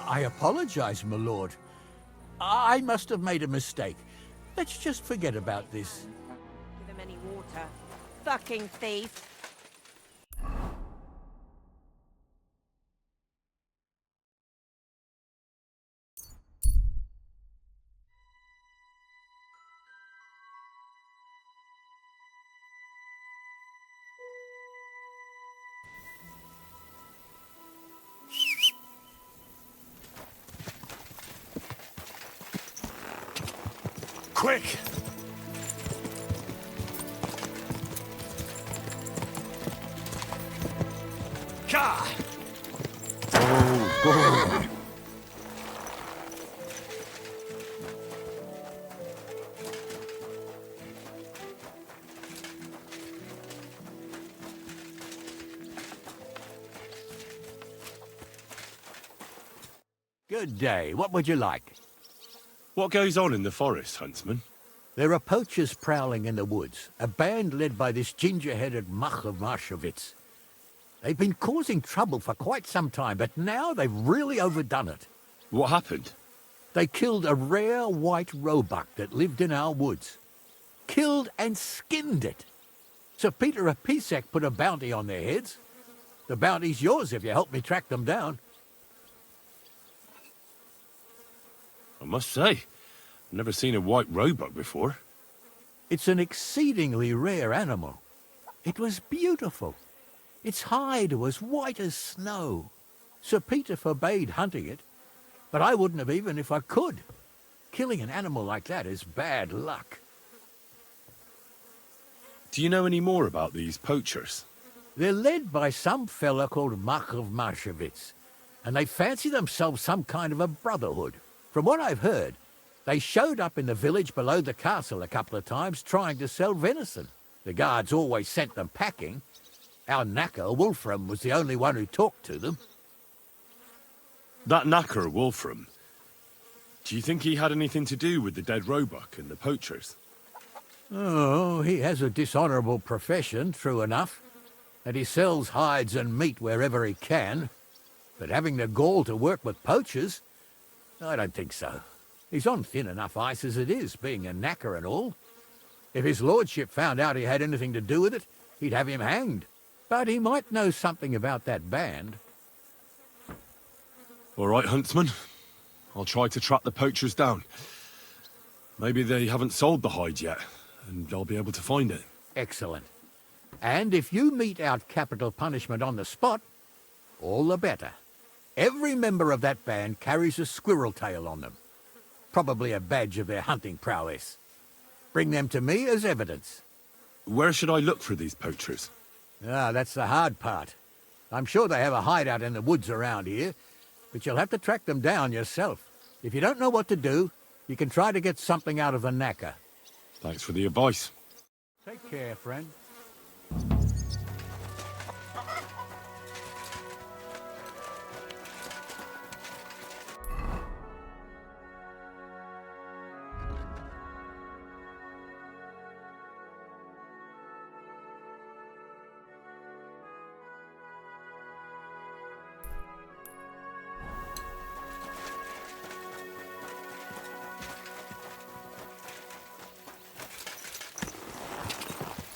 I apologize, my lord. I must have made a mistake. Let's just forget about this. Give him any water. Fucking thief. Quick! Ka! Oh. Good day. What would you like? What goes on in the forest, Huntsman? There are poachers prowling in the woods, a band led by this ginger-headed muck of Marshowitz. They've been causing trouble for quite some time, but now they've really overdone it. What happened? They killed a rare white roebuck that lived in our woods. Killed and skinned it. Sir Peter of Pisek put a bounty on their heads. The bounty's yours if you help me track them down. I must say, I've never seen a white roebuck before. It's an exceedingly rare animal. It was beautiful. Its hide was white as snow. Sir Peter forbade hunting it, but I wouldn't have even if I could. Killing an animal like that is bad luck. Do you know any more about these poachers? They're led by some fella called Mark of Marshowitz, and they fancy themselves some kind of a brotherhood. From what I've heard, they showed up in the village below the castle a couple of times trying to sell venison. The guards always sent them packing. Our knacker, Wolfram, was the only one who talked to them. That knacker, Wolfram, do you think he had anything to do with the dead roebuck and the poachers? Oh, he has a dishonourable profession, true enough, and he sells hides and meat wherever he can. But having the gall to work with poachers, I don't think so. He's on thin enough ice as it is, being a knacker and all. If his lordship found out he had anything to do with it, he'd have him hanged. But he might know something about that band. All right, Huntsman. I'll try to track the poachers down. Maybe they haven't sold the hide yet, and I'll be able to find it. Excellent. And if you mete out capital punishment on the spot, all the better. Every member of that band carries a squirrel tail on them. Probably a badge of their hunting prowess. Bring them to me as evidence. Where should I look for these poachers? Ah, that's the hard part. I'm sure they have a hideout in the woods around here, but you'll have to track them down yourself. If you don't know what to do, you can try to get something out of the knacker. Thanks for the advice. Take care, friend.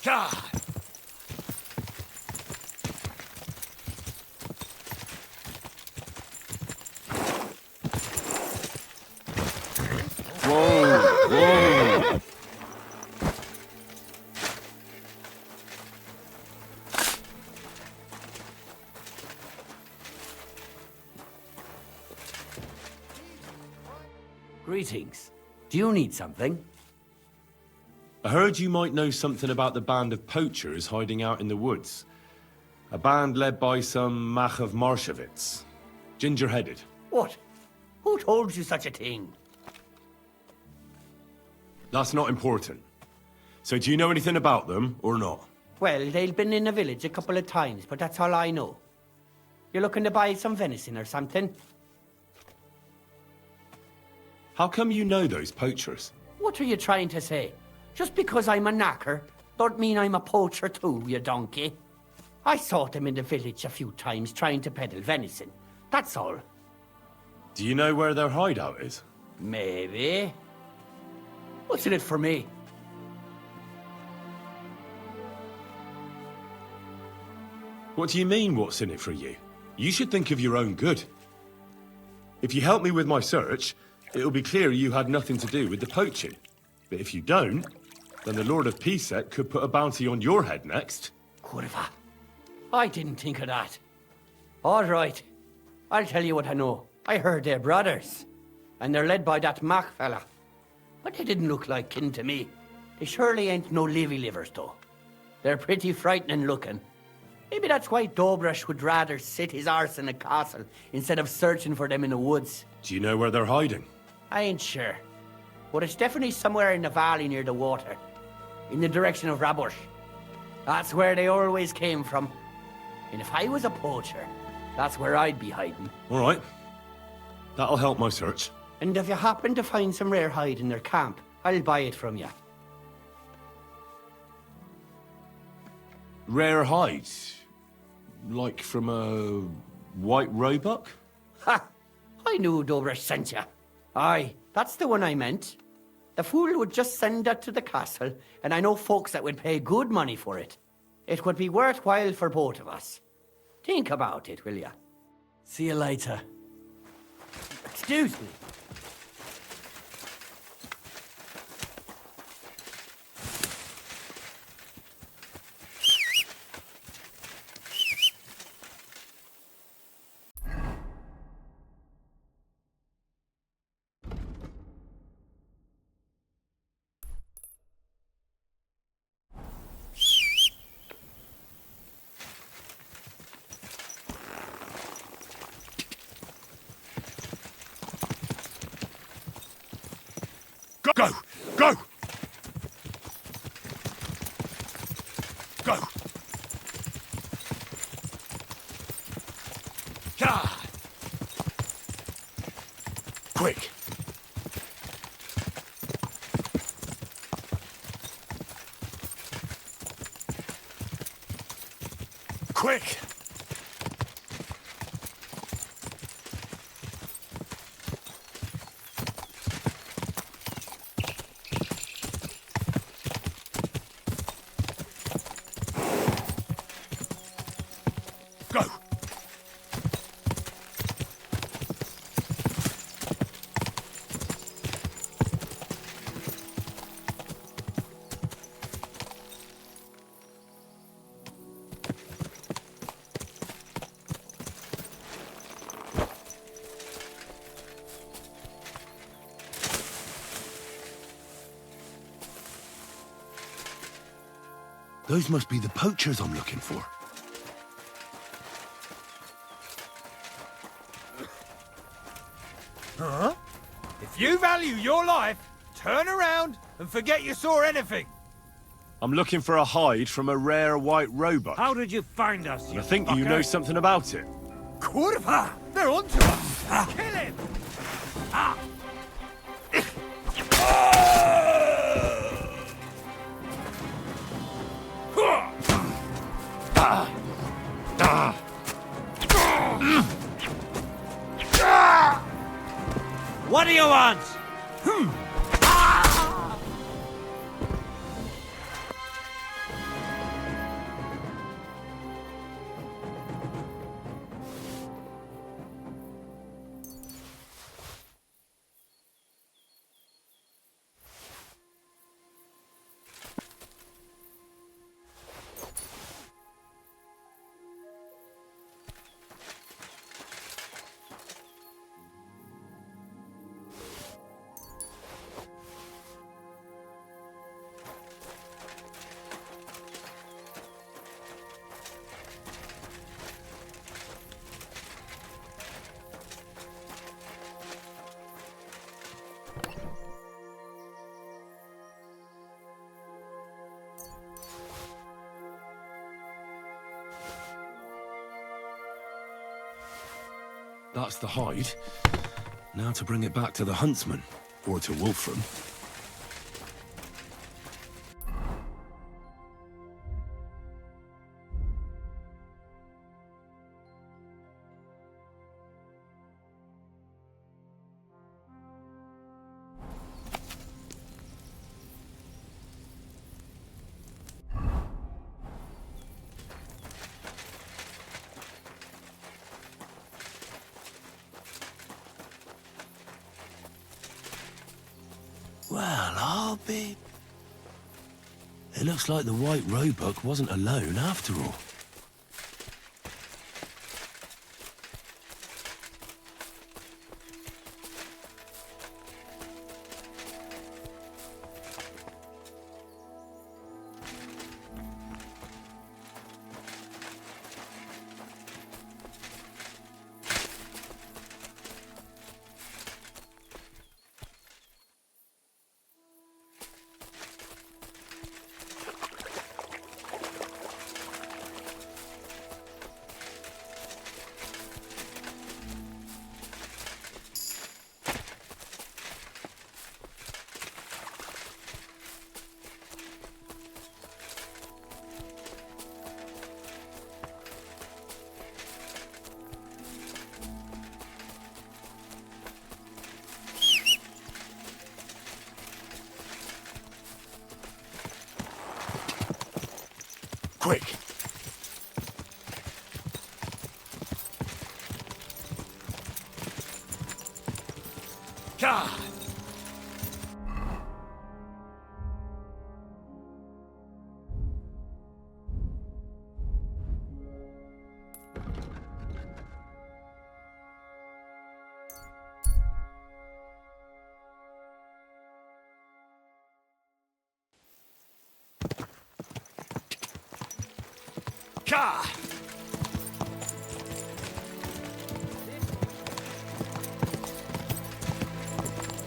God! Whoa! Greetings. Do you need something? I heard you might know something about the band of poachers hiding out in the woods. A band led by some Mach of Marshowitz. Ginger-headed. What? Who told you such a thing? That's not important. So do you know anything about them, or not? Well, they've been in the village a couple of times, but that's all I know. You're looking to buy some venison or something? How come you know those poachers? What are you trying to say? Just because I'm a knacker, don't mean I'm a poacher too, you donkey. I saw them in the village a few times trying to peddle venison. That's all. Do you know where their hideout is? Maybe. What's in it for me? What do you mean, what's in it for you? You should think of your own good. If you help me with my search, it'll be clear you had nothing to do with the poaching. But if you don't, then the Lord of Pisek could put a bounty on your head next. Kurva. I didn't think of that. All right. I'll tell you what I know. I heard they're brothers. And they're led by that Mac fella. But they didn't look like kin to me. They surely ain't no livers, though. They're pretty frightening looking. Maybe that's why Dobrush would rather sit his arse in a castle instead of searching for them in the woods. Do you know where they're hiding? I ain't sure. But it's definitely somewhere in the valley near the water. In the direction of Rabush. That's where they always came from. And if I was a poacher, that's where I'd be hiding. All right. That'll help my search. And if you happen to find some rare hide in their camp, I'll buy it from you. Rare hides? Like from a white roebuck? Ha! I knew Dobrush sent you. Aye, that's the one I meant. The fool would just send that to the castle, and I know folks that would pay good money for it. It would be worthwhile for both of us. Think about it, will ya? See you later. Excuse me. Go! Go! Go! Ah! Quick! Quick! Go! Those must be the poachers I'm looking for. Huh? If you value your life, turn around and forget you saw anything. I'm looking for a hide from a rare white roebuck. How did you find us, And I think you know something about it. Kurva! They're onto us! Kill him! Ah! What do you want? That's the hide. Now to bring it back to the huntsman, or to Wolfram. Well, I'll be... It looks like the white roebuck wasn't alone after all. Quick! God! God!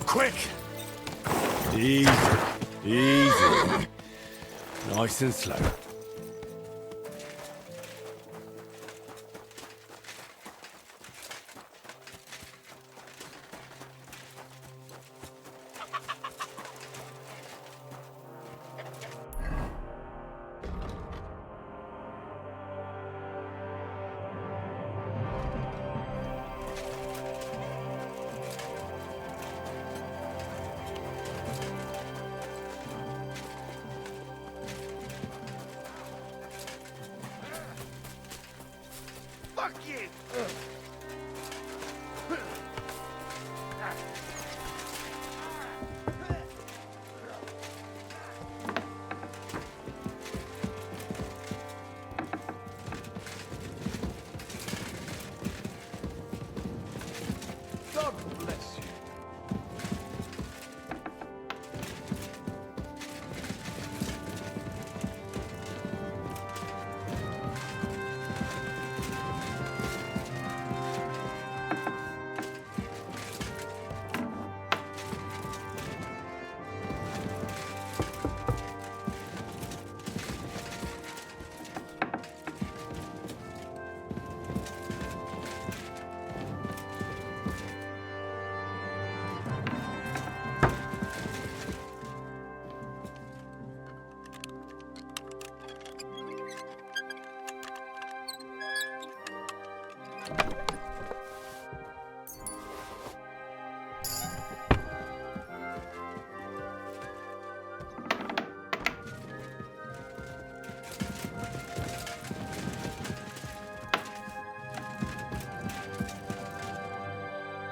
Quick! Easy, easy. Nice and slow. Fuck you! God bless you.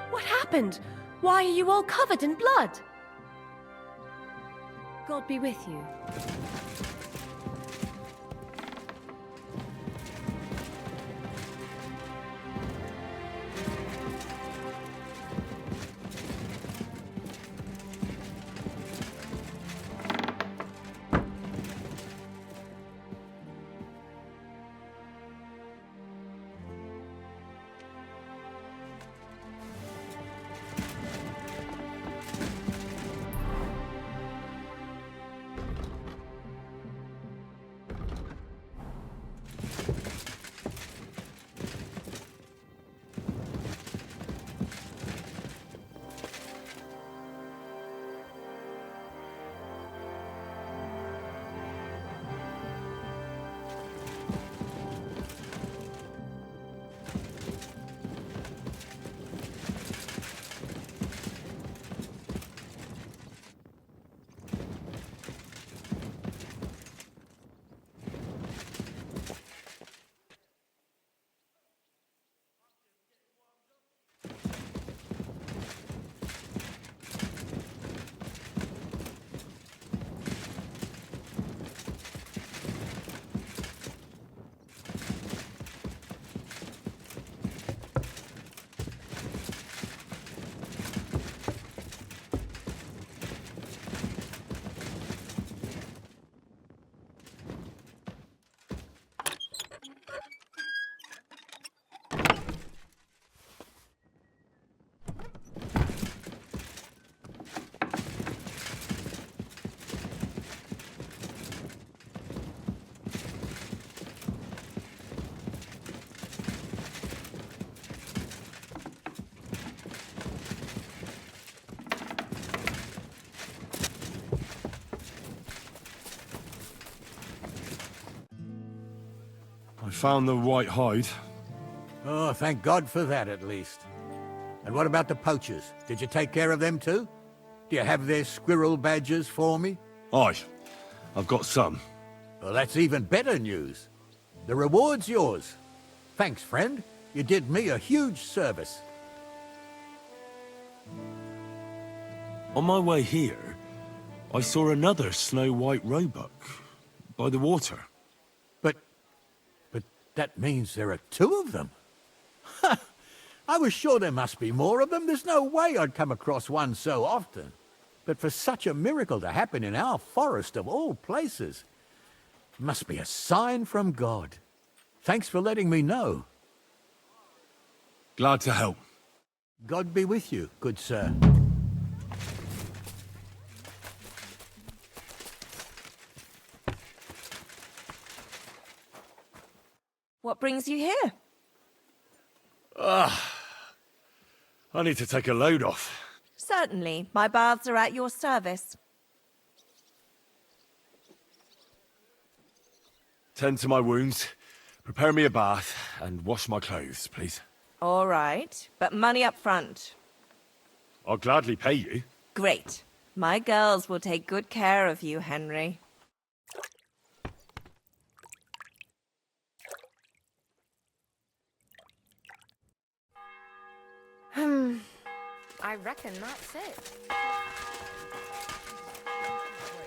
What happened? Why are you all covered in blood? God be with you. found the white hide. Oh, thank God for that, at least. And what about the poachers? Did you take care of them too? Do you have their squirrel badges for me? Aye, I've got some. Well, that's even better news. The reward's yours. Thanks, friend. You did me a huge service. On my way here, I saw another snow-white roebuck by the water. But that means there are two of them. Ha! I was sure there must be more of them. There's no way I'd come across one so often. But for such a miracle to happen in our forest of all places, must be a sign from God. Thanks for letting me know. Glad to help. God be with you, good sir. What brings you here? I need to take a load off. Certainly. My baths are at your service. Tend to my wounds, prepare me a bath, and wash my clothes, please. All right, but money up front. I'll gladly pay you. Great. My girls will take good care of you, Henry. I reckon that's it.